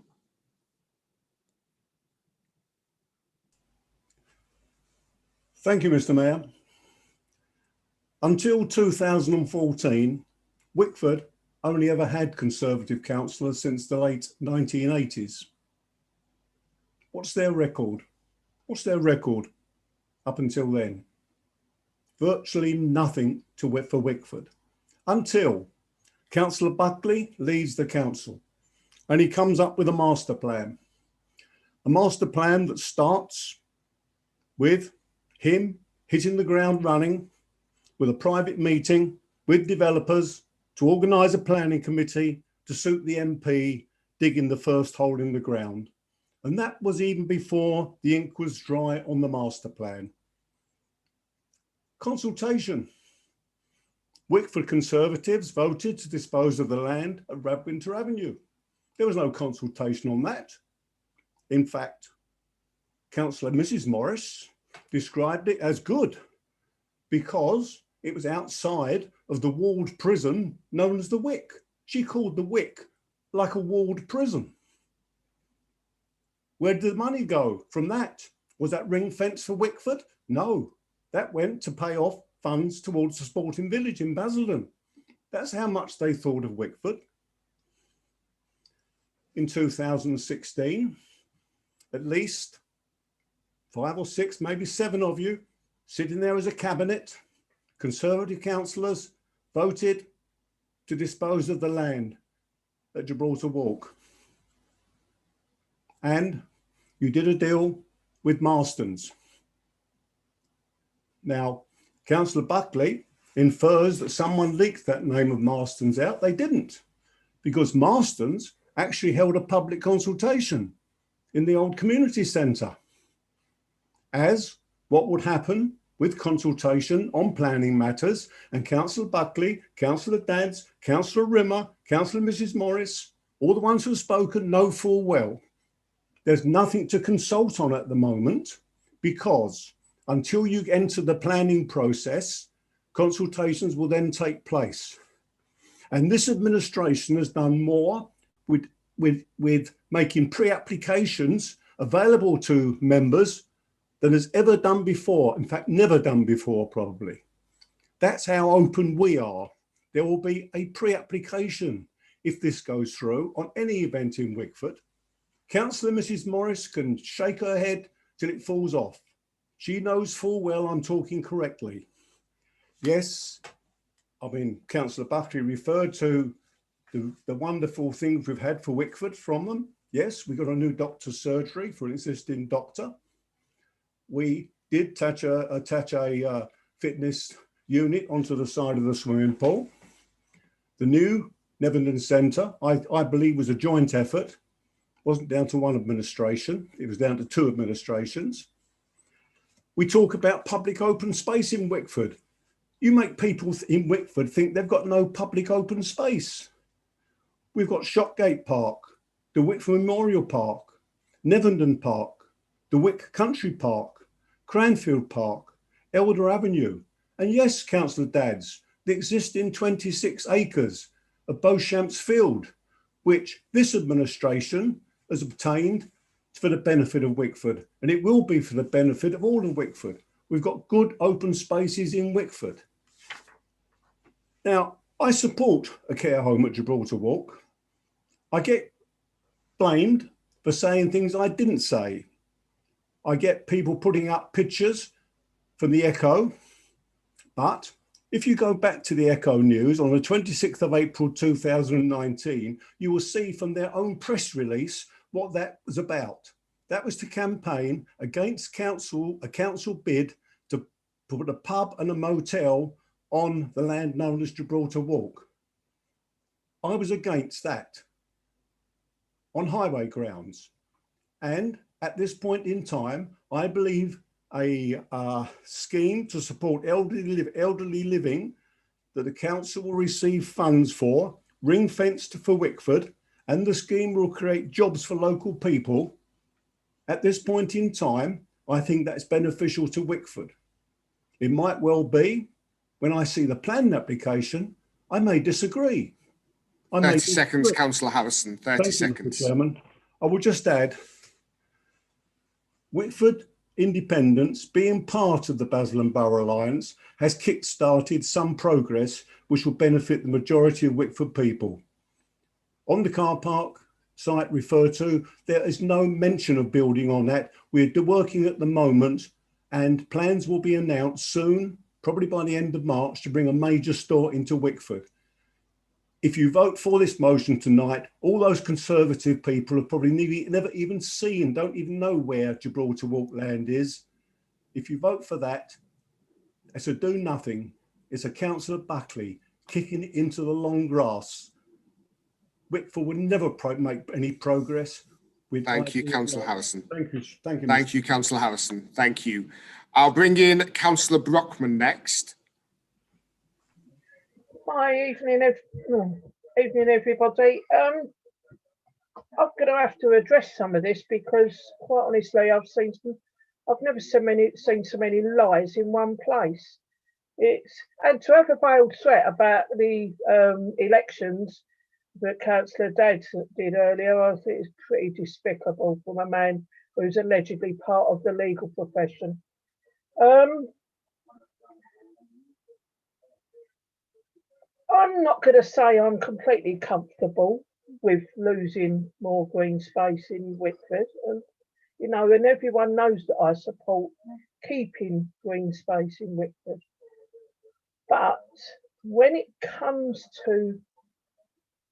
Thank you, Mr. Mayor. Until 2014, Wickford only ever had Conservative councillors since the late 1980s. What's their record? What's their record up until then? Virtually nothing for Wickford, until Councillor Buckley leads the council and he comes up with a master plan that starts with him hitting the ground running with a private meeting with developers to organise a planning committee to suit the MP digging the first hole in the ground. And that was even before the ink was dry on the master plan. Consultation. Wickford Conservatives voted to dispose of the land at Radwinter Avenue. There was no consultation on that. In fact, Councillor Mrs. Morris described it as good because it was outside of the walled prison known as the Wick. She called the Wick like a walled prison. Where did the money go from that? Was that ring fence for Wickford? No, that went to pay off funds towards the sporting village in Basildon. That's how much they thought of Wickford. In 2016, at least 5 or 6, maybe 7 of you sitting there as a cabinet, Conservative councillors voted to dispose of the land at Gibraltar Walk. And you did a deal with Marston's. Now, Councillor Buckley infers that someone leaked that name of Marston's out. They didn't, because Marston's actually held a public consultation in the old community centre as what would happen with consultation on planning matters. And Councillor Buckley, Councillor Dadds, Councillor Rimmer, Councillor Mrs. Morris, all the ones who have spoken know full well there's nothing to consult on at the moment, because until you enter the planning process, consultations will then take place. And this administration has done more with making pre-applications available to members than has ever done before. In fact, never done before, probably. That's how open we are. There will be a pre-application if this goes through on any event in Wickford. Councillor Mrs. Morris can shake her head till it falls off. She knows full well I'm talking correctly. Yes, I mean, Councillor Buckley referred to the wonderful things we've had for Wickford from them. Yes, we got a new doctor's surgery for an existing doctor. We did attach a fitness unit onto the side of the swimming pool. The new Nevenden Centre, I believe, was a joint effort. Wasn't down to one administration, it was down to 2 administrations. We talk about public open space in Wickford. You make people in Wickford think they've got no public open space. We've got Shotgate Park, the Wickford Memorial Park, Nevenden Park, the Wick Country Park, Cranfield Park, Elder Avenue, and yes, Councillor Dadds, the existing 26 acres of Beauchamps Field, which this administration has obtained for the benefit of Wickford, and it will be for the benefit of all of Wickford. We've got good open spaces in Wickford. Now, I support a care home at Gibraltar Walk. I get blamed for saying things I didn't say. I get people putting up pictures from the Echo, but if you go back to the Echo News on the 26th of April 2019, you will see from their own press release what that was about. That was to campaign against a council bid to put a pub and a motel on the land known as Gibraltar Walk. I was against that on highway grounds. And at this point in time, I believe a scheme to support elderly living that the council will receive funds for, ring-fenced for Wickford, and the scheme will create jobs for local people. At this point in time, I think that's beneficial to Wickford. It might well be, when I see the planning application, I may disagree. 30 seconds, Councillor Harrison, 30 seconds. Mr. Chairman. I will just add, Wickford Independence, being part of the Basildon Borough Alliance, has kick-started some progress which will benefit the majority of Wickford people. On the car park site referred to, there is no mention of building on that. We're working at the moment, and plans will be announced soon, probably by the end of March, to bring a major store into Wickford. If you vote for this motion tonight, all those Conservative people have probably never even seen, don't even know where Gibraltar Walk land is. If you vote for that, it's a do nothing. It's a Councillor Buckley kicking it into the long grass. Wickford would never make any progress with. Thank you, ideal Councillor life. Harrison. Thank you. Thank you. Thank you, Councillor Harrison. Thank you. I'll bring in Councillor Brockman next. Hi, evening, everybody. I'm going to have to address some of this because, quite honestly, I've never seen so many lies in one place. And to have a veiled threat about the elections that Councillor Dad did earlier, I think is pretty despicable from a man who's allegedly part of the legal profession. I'm not going to say I'm completely comfortable with losing more green space in Wickford, and everyone knows that I support keeping green space in Wickford. But when it comes to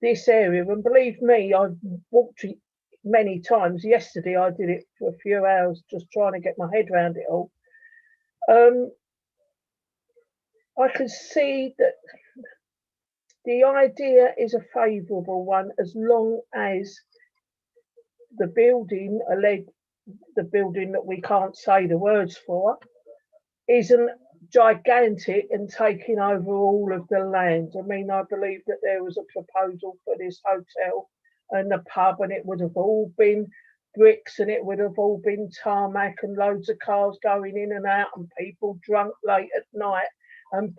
this area, and believe me, I've walked it many times. Yesterday I did it for a few hours just trying to get my head around it all. I can see that the idea is a favourable one as long as the building that we can't say the words for isn't gigantic and taking over all of the land. I mean, I believe that there was a proposal for this hotel and the pub, and it would have all been bricks and it would have all been tarmac and loads of cars going in and out and people drunk late at night and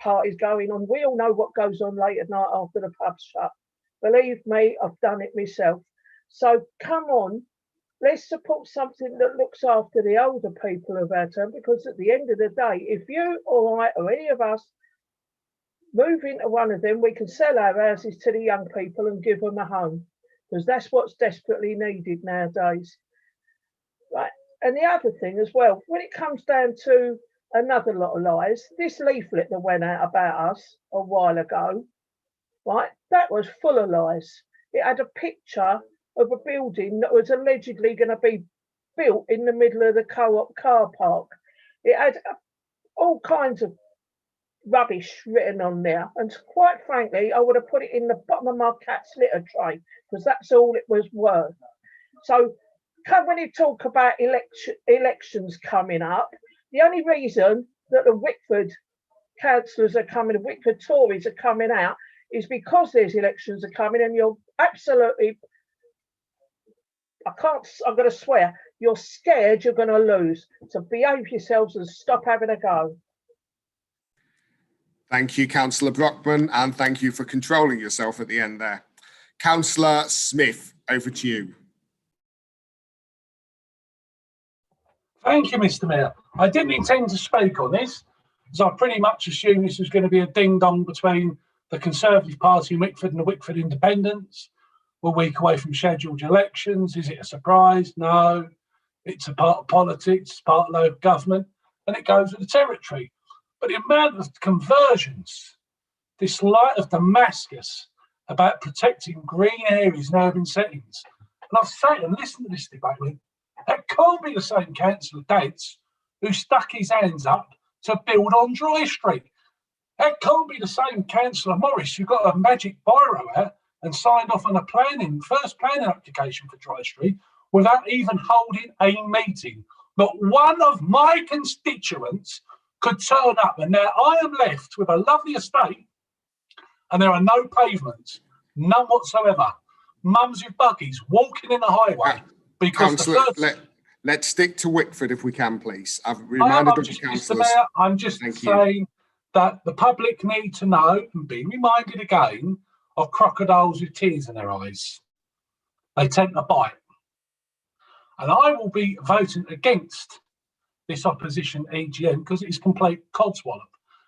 parties going on. We all know what goes on late at night after the pub's shut. Believe me, I've done it myself. So come on, let's support something that looks after the older people of our town, because at the end of the day, if you or I or any of us move into one of them, we can sell our houses to the young people and give them a home, because that's what's desperately needed nowadays. Right. And the other thing as well, when it comes down to another lot of lies, this leaflet that went out about us a while ago, right, that was full of lies. It had a picture of a building that was allegedly going to be built in the middle of the Co-op car park. It had all kinds of rubbish written on there, and quite frankly I would have put it in the bottom of my cat's litter tray, because that's all it was worth. So when you talk about elections coming up, the only reason that the Wickford councillors are coming, the Wickford Tories are coming out, is because there's elections are coming, and you're absolutely, I'm going to swear, you're scared you're going to lose. So behave yourselves and stop having a go. Thank you, Councillor Brockman, and thank you for controlling yourself at the end there. Councillor Smith, over to you. Thank you, Mr. Mayor. I didn't intend to speak on this, as I pretty much assumed this was going to be a ding-dong between the Conservative Party in Wickford and the Wickford Independents. We're a week away from scheduled elections. Is it a surprise? No. It's a part of politics, part of local government, and it goes with the territory. But the amount of conversions, this light of Damascus about protecting green areas in urban settings. And I've sat and listened to this debate. That can't be the same Councillor Dance who stuck his hands up to build on Dry Street. That can't be the same Councillor Morris who got a magic biro out and signed off on a first planning application for Dry Street without even holding a meeting. Not one of my constituents could turn up, and now I am left with a lovely estate and there are no pavements, none whatsoever. Mums with buggies walking in the highway because Councillor, let's stick to Wickford if we can, please. I've reminded all the councillors. Mr. Mayor, I'm just saying that the public need to know and be reminded again of crocodiles with tears in their eyes. They tend to bite. And I will be voting against this opposition EGM because it is complete codswallop.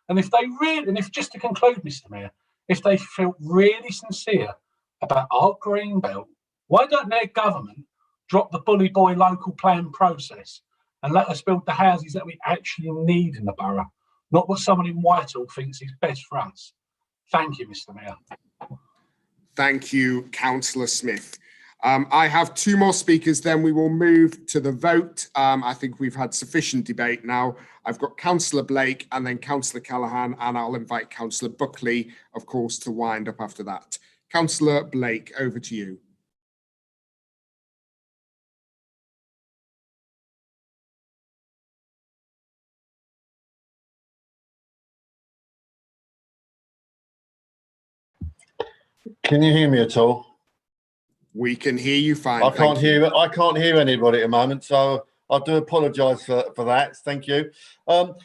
And if they really, and if just to conclude, Mr. Mayor, if they feel really sincere about our green belt, why don't their government drop the bully boy local plan process and let us build the houses that we actually need in the borough, not what someone in Whitehall thinks is best for us? Thank you, Mr. Mayor. Thank you, Councillor Smith. I have two more speakers, then we will move to the vote. I think we've had sufficient debate now. I've got Councillor Blake and then Councillor Callaghan, and I'll invite Councillor Buckley, of course, to wind up after that. Councillor Blake, over to you. Can you hear me at all? We can hear you fine. I can't hear. I can't hear anybody at the moment, so I do apologise for that. Thank you.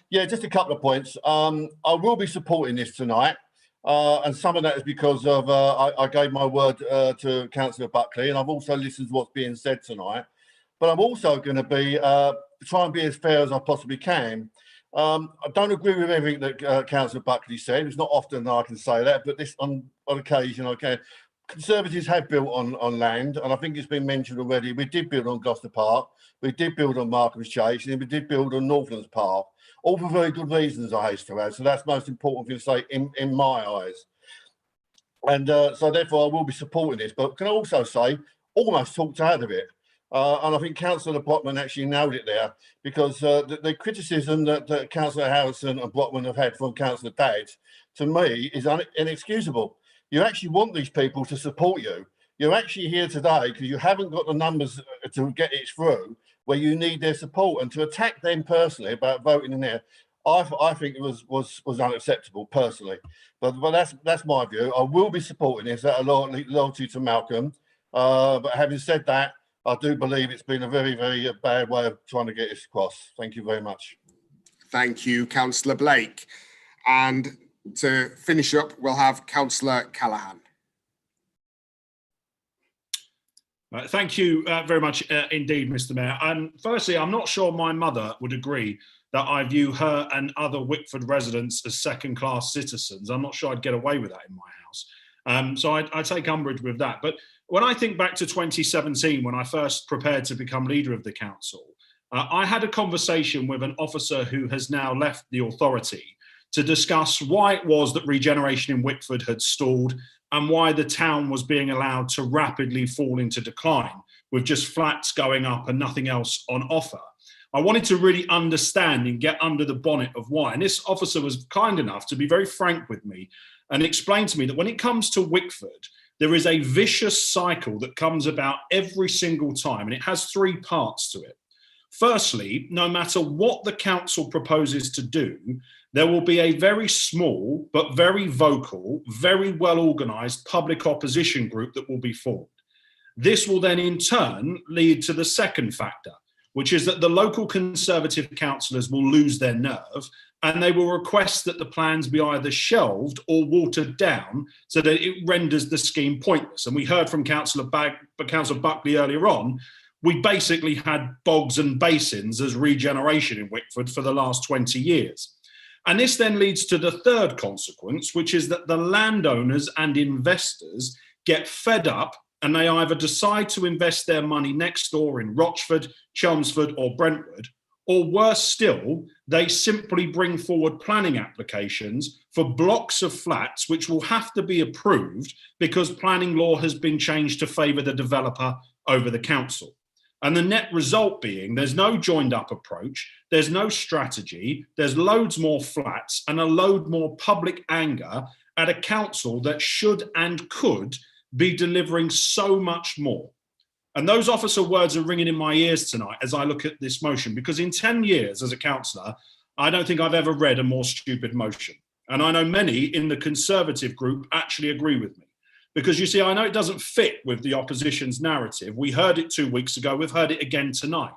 Yeah, just a couple of points. I will be supporting this tonight, and some of that is because of I gave my word to Councillor Buckley, and I've also listened to what's being said tonight. But I'm also going to be try and be as fair as I possibly can. I don't agree with everything that Councillor Buckley said. It's not often that I can say that, but this on occasion I can. Conservatives have built on land, and I think it's been mentioned already. We did build on Gloucester Park, we did build on Markham's Chase, and we did build on Northlands Park, all for very good reasons, I hasten to add. So that's the most important thing to say in my eyes. And so therefore I will be supporting this, but can I also say, almost talked out of it. And I think Councillor Brockman actually nailed it there, because the criticism that Councillor Harrison and Brockman have had from Councillor Dodds, to me, is inexcusable. You actually want these people to support you. You're actually here today because you haven't got the numbers to get it through, where you need their support, and to attack them personally about voting in there, I think it was unacceptable personally. But that's my view. I will be supporting this out of loyalty to Malcolm. But having said that, I do believe it's been a very, very bad way of trying to get this across. Thank you very much. Thank you, Councillor Blake. And to finish up, we'll have Councillor Callaghan. Thank you very much indeed, Mr. Mayor. Firstly, I'm not sure my mother would agree that I view her and other Wickford residents as second-class citizens. I'm not sure I'd get away with that in my house. So I take umbrage with that. But when I think back to 2017, when I first prepared to become leader of the council, I had a conversation with an officer who has now left the authority to discuss why it was that regeneration in Wickford had stalled and why the town was being allowed to rapidly fall into decline with just flats going up and nothing else on offer. I wanted to really understand and get under the bonnet of why. And this officer was kind enough to be very frank with me and explain to me that when it comes to Wickford, there is a vicious cycle that comes about every single time, and it has three parts to it. Firstly, no matter what the council proposes to do, there will be a very small but very vocal, very well organised public opposition group that will be formed. This will then in turn lead to the second factor, which is that the local Conservative councillors will lose their nerve and they will request that the plans be either shelved or watered down so that it renders the scheme pointless. And we heard from Councillor Buckley earlier on, we basically had bogs and basins as regeneration in Wickford for the last 20 years. And this then leads to the third consequence, which is that the landowners and investors get fed up and they either decide to invest their money next door in Rochford, Chelmsford or Brentwood, or worse still, they simply bring forward planning applications for blocks of flats which will have to be approved because planning law has been changed to favour the developer over the council. And the net result being there's no joined up approach, there's no strategy, there's loads more flats and a load more public anger at a council that should and could be delivering so much more. And those officer words are ringing in my ears tonight as I look at this motion, because in 10 years as a councillor, I don't think I've ever read a more stupid motion. And I know many in the Conservative group actually agree with me. Because you see, I know it doesn't fit with the opposition's narrative. We heard it 2 weeks ago, we've heard it again tonight.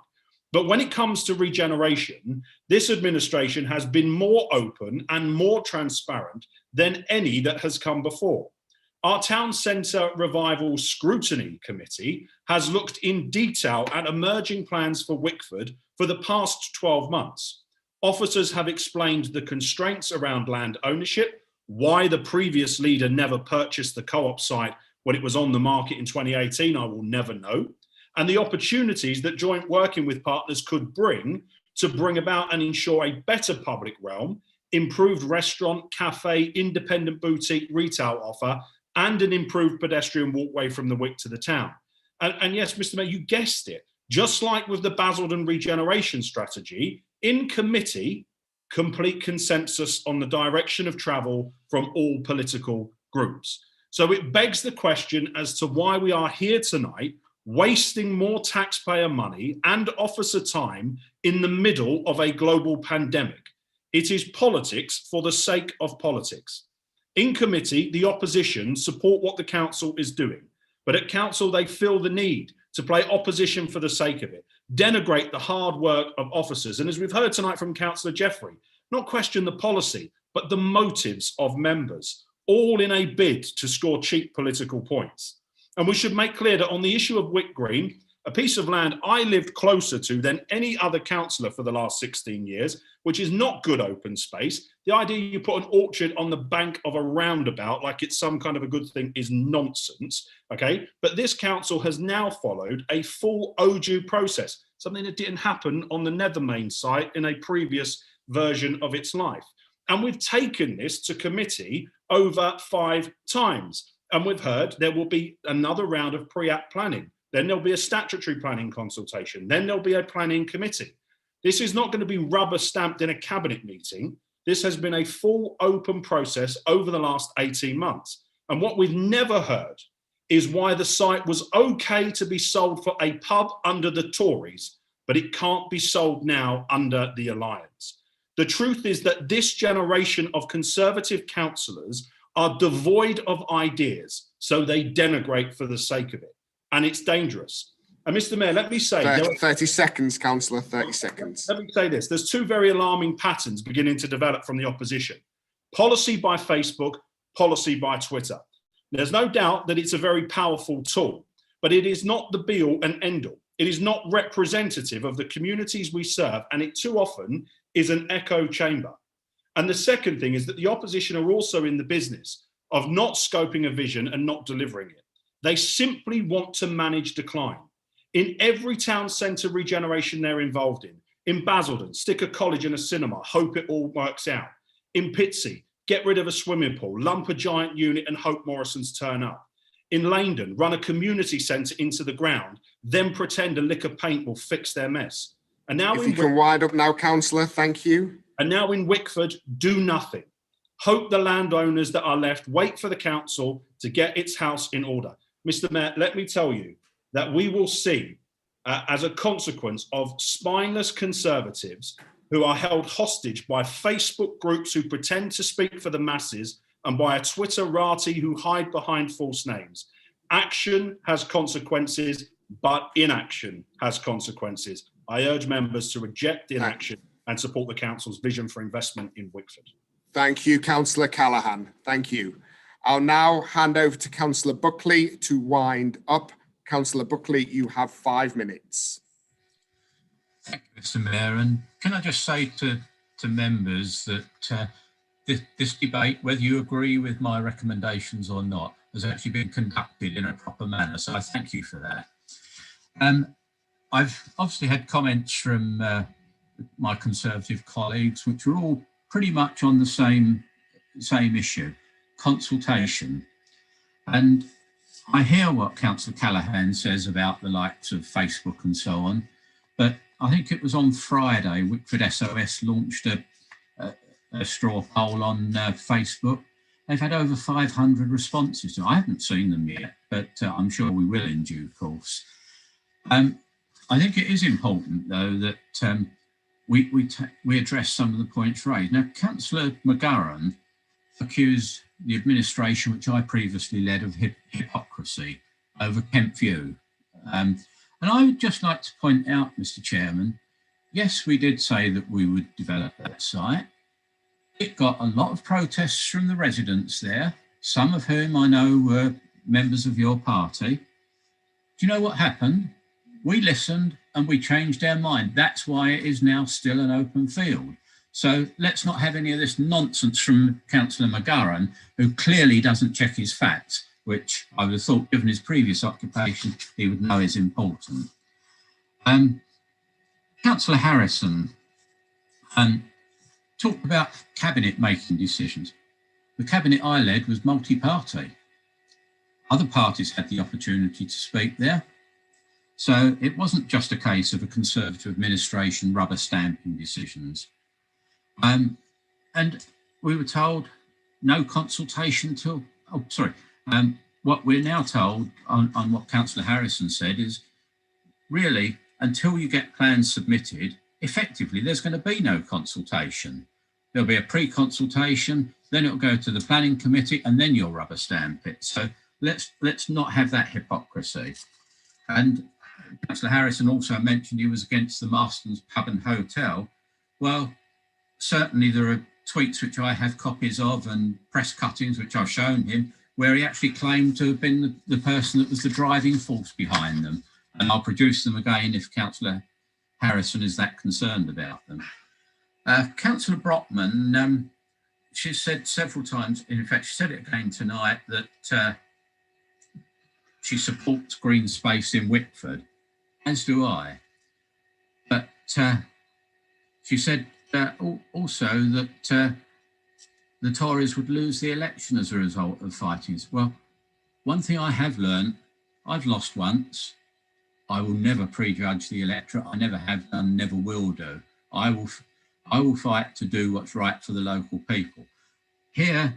But when it comes to regeneration, this administration has been more open and more transparent than any that has come before. Our Town Centre Revival Scrutiny Committee has looked in detail at emerging plans for Wickford for the past 12 months. Officers have explained the constraints around land ownership, why the previous leader never purchased the co-op site when it was on the market in 2018, I will never know, and the opportunities that joint working with partners could bring to bring about and ensure a better public realm, improved restaurant, cafe, independent boutique retail offer, and an improved pedestrian walkway from the Wick to the town. And yes, Mr. Mayor, you guessed it. Just like with the Basildon regeneration strategy, in committee, complete consensus on the direction of travel from all political groups. So it begs the question as to why we are here tonight, wasting more taxpayer money and officer time in the middle of a global pandemic. It is politics for the sake of politics. In committee, the opposition support what the council is doing, but at council, they feel the need to play opposition for the sake of it, denigrate the hard work of officers. And as we've heard tonight from Councillor Jeffrey, not question the policy, but the motives of members, all in a bid to score cheap political points. And we should make clear that on the issue of Wick Green, a piece of land I lived closer to than any other councillor for the last 16 years, which is not good open space. The idea you put an orchard on the bank of a roundabout like it's some kind of a good thing is nonsense, okay? But this council has now followed a full OJEU process, something that didn't happen on the Nethermain site in a previous version of its life. And we've taken this to committee over 5 times. And we've heard there will be another round of pre-app planning. Then there'll be a statutory planning consultation. Then there'll be a planning committee. This is not going to be rubber stamped in a cabinet meeting. This has been a full open process over the last 18 months. And what we've never heard is why the site was okay to be sold for a pub under the Tories, but it can't be sold now under the Alliance. The truth is that this generation of Conservative councillors are devoid of ideas, so they denigrate for the sake of it. And it's dangerous. And Mr. Mayor, let me say... 30 seconds, Councillor, 30 seconds. Let me say this. There's 2 very alarming patterns beginning to develop from the opposition. Policy by Facebook, policy by Twitter. There's no doubt that it's a very powerful tool, but it is not the be-all and end-all. It is not representative of the communities we serve, and it too often is an echo chamber. And the second thing is that the opposition are also in the business of not scoping a vision and not delivering it. They simply want to manage decline. In every town centre regeneration they're involved in Basildon, stick a college and a cinema, hope it all works out. In Pitsea, get rid of a swimming pool, lump a giant unit and hope Morrison's turn up. In Langdon, run a community centre into the ground, then pretend a lick of paint will fix their mess. And now if you can wind up now, Councillor, thank you. And now in Wickford, do nothing. Hope the landowners that are left wait for the council to get its house in order. Mr. Mayor, let me tell you that we will see, as a consequence of spineless Conservatives who are held hostage by Facebook groups who pretend to speak for the masses and by a Twitterati who hide behind false names. Action has consequences, but inaction has consequences. I urge members to reject inaction and support the council's vision for investment in Wickford. Thank you, Councillor Callaghan. Thank you. I'll now hand over to Councillor Buckley to wind up. Councillor Buckley, you have 5 minutes. Thank you, Mr. Mayor. And can I just say to members that this debate, whether you agree with my recommendations or not, has actually been conducted in a proper manner. So I thank you for that. I've obviously had comments from my Conservative colleagues, which are all pretty much on the same issue. Consultation. And I hear what Councillor Callaghan says about the likes of Facebook and so on, but I think it was on Friday, Wickford SOS launched a straw poll on Facebook. They've had over 500 responses. I haven't seen them yet, but I'm sure we will in due course. I think it is important, though, that we address some of the points raised. Now, Councillor McGurran accused the administration, which I previously led, of hypocrisy over Kemp View. And I would just like to point out, Mr. Chairman, yes, we did say that we would develop that site. It got a lot of protests from the residents there, some of whom I know were members of your party. Do you know what happened? We listened and we changed our mind. That's why it is now still an open field. So let's not have any of this nonsense from Councillor McGurran, who clearly doesn't check his facts, which I would have thought, given his previous occupation, he would know is important. Councillor Harrison talked about cabinet making decisions. The cabinet I led was multi-party. Other parties had the opportunity to speak there. So it wasn't just a case of a Conservative administration rubber stamping decisions. And we were told no consultation till, What we're now told on what Councillor Harrison said is really until you get plans submitted, effectively there's going to be no consultation. There'll be a pre-consultation, then it'll go to the planning committee, and then you'll rubber stamp it. So let's not have that hypocrisy. And Councillor Harrison also mentioned he was against the Marston's Pub and Hotel. Well, certainly there are tweets which I have copies of and press cuttings which I've shown him where he actually claimed to have been the person that was the driving force behind them. And I'll produce them again if Councillor Harrison is that concerned about them. Councillor Brockman, she said several times, in fact, she said it again tonight, that she supports green space in Wickford, as do I. But she said also that the Tories would lose the election as a result of fighting. Well, one thing I have learned, I've lost once. I will never prejudge the electorate. I never have done, never will do. I will fight to do what's right for the local people. Here,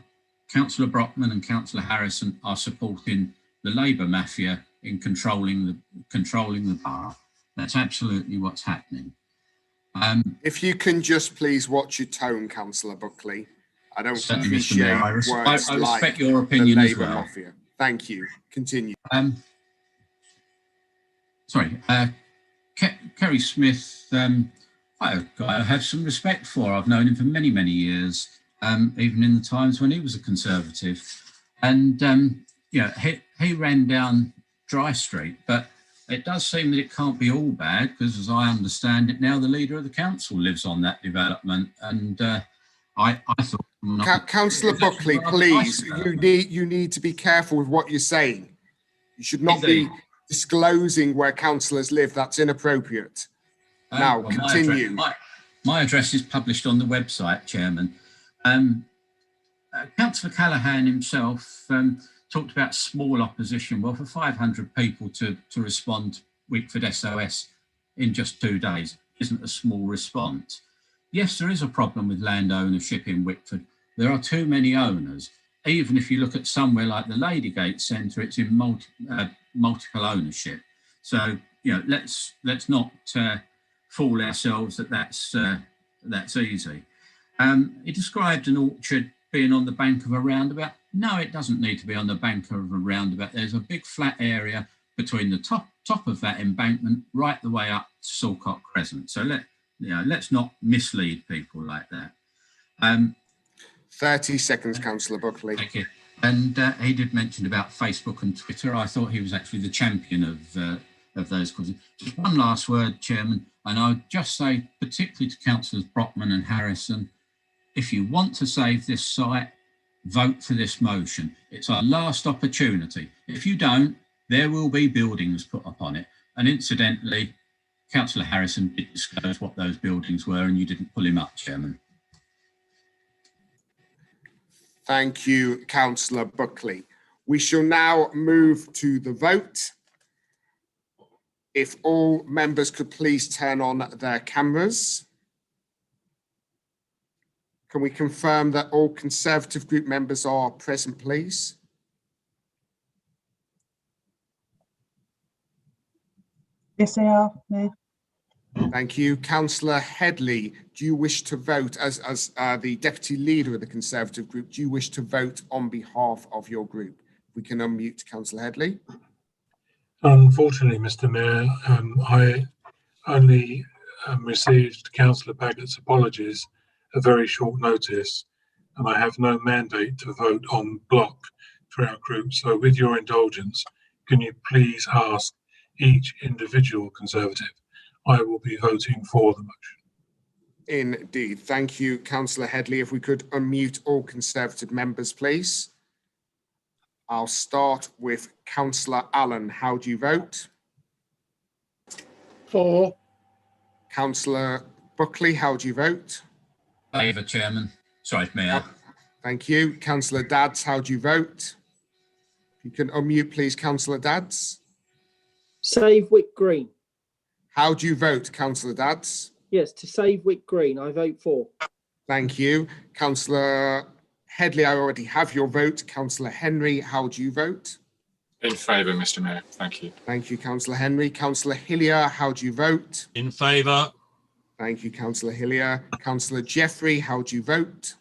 Councillor Brockman and Councillor Harrison are supporting the Labour mafia in controlling the borough. That's absolutely what's happening. If you can just please watch your tone, Councillor Buckley. I don't Certainly, appreciate Mr. Mayor. I words respect like your opinion the as Labour well. mafia. Thank you. Continue. Sorry, Kerry Smith, I have some respect for. I've known him for many, many years, even in the times when he was a Conservative. And, you know, he ran down Dry Street, but it does seem that it can't be all bad because, as I understand it now, the leader of the council lives on that development. And I thought... Councillor Buckley, please, you need to be careful with what you're saying. You should not be disclosing where councillors live. That's inappropriate. Now, well, continue. My address is published on the website, Chairman. Councillor Callaghan himself talked about small opposition. Well, for 500 people to respond to Wickford SOS in just 2 days isn't a small response. Yes, there is a problem with land ownership in Wickford. There are too many owners. Even if you look at somewhere like the Ladygate Centre, it's in multiple ownership. So, you know, let's not fool ourselves that that's easy. He described an orchard being on the bank of a roundabout. No, it doesn't need to be on the bank of a roundabout. There's a big flat area between the top of that embankment right the way up to Salcott Crescent. So let's not mislead people like that. 30 seconds, Councillor Buckley. Thank you. And he did mention about Facebook and Twitter. I thought he was actually the champion of those causes. Just one last word, Chairman, and I'd just say, particularly to Councillors Brockman and Harrison, if you want to save this site, vote for this motion. It's our last opportunity. If you don't, there will be buildings put up on it. And incidentally, Councillor Harrison did disclose what those buildings were and you didn't pull him up, Chairman. Thank you, Councillor Buckley. We shall now move to the vote. If all members could please turn on their cameras. Can we confirm that all Conservative group members are present, please? Yes, they are, Mayor. Thank you. Councillor Headley, do you wish to vote as the Deputy Leader of the Conservative group, do you wish to vote on behalf of your group? We can unmute Councillor Headley. Unfortunately, Mr. Mayor, I only received Councillor Baggett's apologies a very short notice, and I have no mandate to vote on block for our group. So with your indulgence, can you please ask each individual Conservative? I will be voting for the motion. Indeed. Thank you, Councillor Headley. If we could unmute all Conservative members, please. I'll start with Councillor Allen. How do you vote? For. Councillor Buckley, how do you vote? Favour, Chairman. Sorry, Mayor. Thank you. Councillor Dadds, how do you vote? If you can unmute, please, Councillor Dadds. Save Wick Green. How do you vote, Councillor Dadds? Yes, to save Wick Green, I vote for. Thank you. Councillor Headley, I already have your vote. Councillor Henry, how do you vote? In favour, Mr. Mayor. Thank you. Thank you, Councillor Henry. Councillor Hillier, how do you vote? In favour. Thank you, Councillor Hillier. Councillor Jeffrey, how do you vote?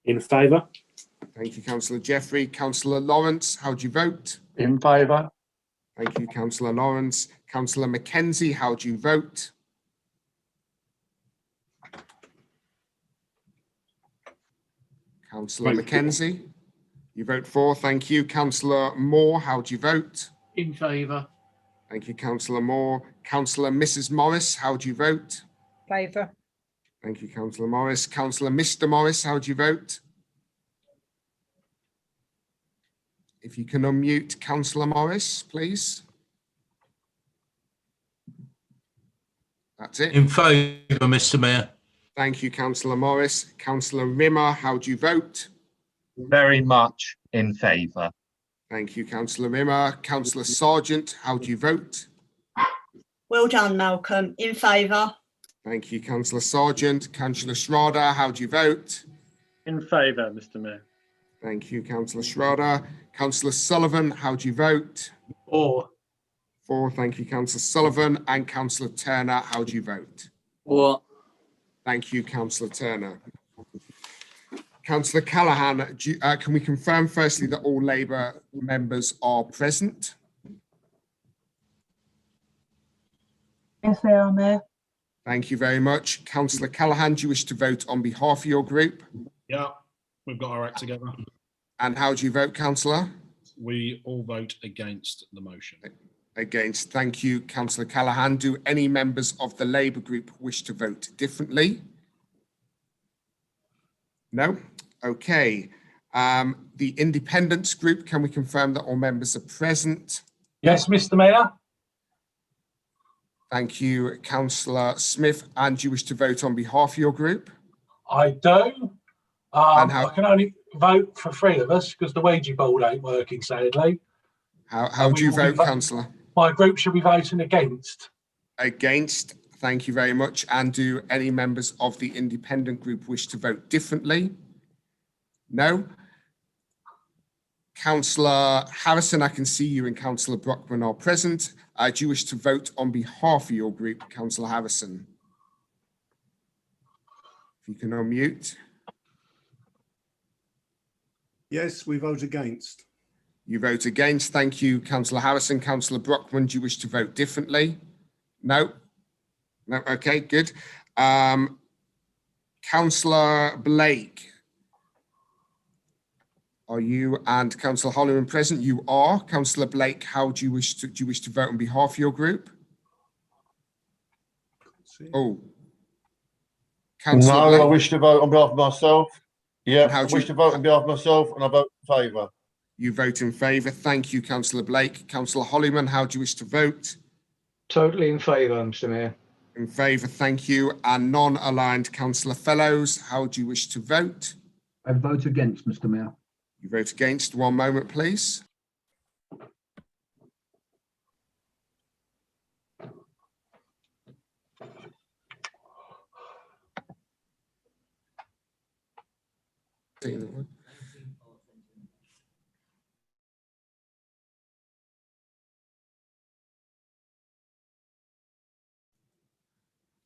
In favour. Thank you, Councillor Jeffrey. Councillor Lawrence, how do you vote? In favour. Thank you, Councillor Lawrence. Councillor Mackenzie, how do you vote? Councillor Mackenzie, you vote for. Thank you. Councillor Moore, how do you vote? In favour. Thank you, Councillor Moore. Councillor Mrs. Morris, how do you vote? Favour. Thank you, Councillor Morris. Councillor Mr. Morris, how do you vote? If you can unmute Councillor Morris, please. That's it. In favour, Mr. Mayor. Thank you, Councillor Morris. Councillor Rimmer, how do you vote? Very much in favour. Thank you, Councillor Rimmer. Councillor Sargent, how do you vote? Well done, Malcolm. In favour. Thank you, Councillor Sargent. Councillor Schrader, how do you vote? In favour, Mr. Mayor. Thank you, Councillor Schrader. Councillor Sullivan, how do you vote? For. For. Thank you, Councillor Sullivan. And Councillor Turner, how do you vote? For. Thank you, Councillor Turner. Councillor Callaghan, can we confirm firstly that all Labour members are present? Yes, they are, Mayor. Thank you very much. Councillor Callaghan, do you wish to vote on behalf of your group? Yeah, we've got our act together. And how do you vote, Councillor? We all vote against the motion. Against. Thank you, Councillor Callaghan. Do any members of the Labour group wish to vote differently? No? Okay. The Independence group, can we confirm that all members are present? Yes, Mr. Mayor. Thank you, Councillor Smith. And do you wish to vote on behalf of your group? I do. I can only vote for 3 of us because the Ouija board ain't working, sadly. How do you vote, Councillor? My group should be voting against. Against. Thank you very much. And do any members of the Independent group wish to vote differently? No. Councillor Harrison, I can see you and Councillor Brockman are present. Do you wish to vote on behalf of your group, Councillor Harrison? If you can unmute. Yes, we vote against. You vote against. Thank you, Councillor Harrison. Councillor Brockman, do you wish to vote differently? No? No, okay, good. Councillor Blake, are you and Councillor Holloman present? You are. Councillor Blake, how do you wish to vote on behalf of your group? Oh. Councillor No, Blake. I wish to vote on behalf of myself. Yeah, How I do wish you- to vote on behalf of myself and I vote in favour. You vote in favour. Thank you, Councillor Blake. Councillor Hollyman, how do you wish to vote? Totally in favour, Mr. Mayor. In favour, thank you. And non-aligned Councillor Fellows, how do you wish to vote? I vote against, Mr. Mayor. You vote against. 1 moment, please.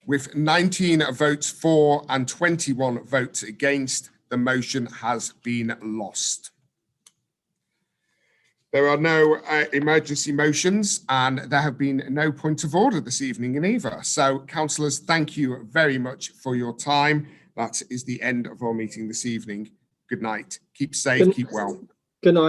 With 19 votes for and 21 votes against, the motion has been lost. There are no emergency motions and there have been no point of order this evening in either. So, councillors, thank you very much for your time. That is the end of our meeting this evening. Good night. Keep safe, keep well. Good night.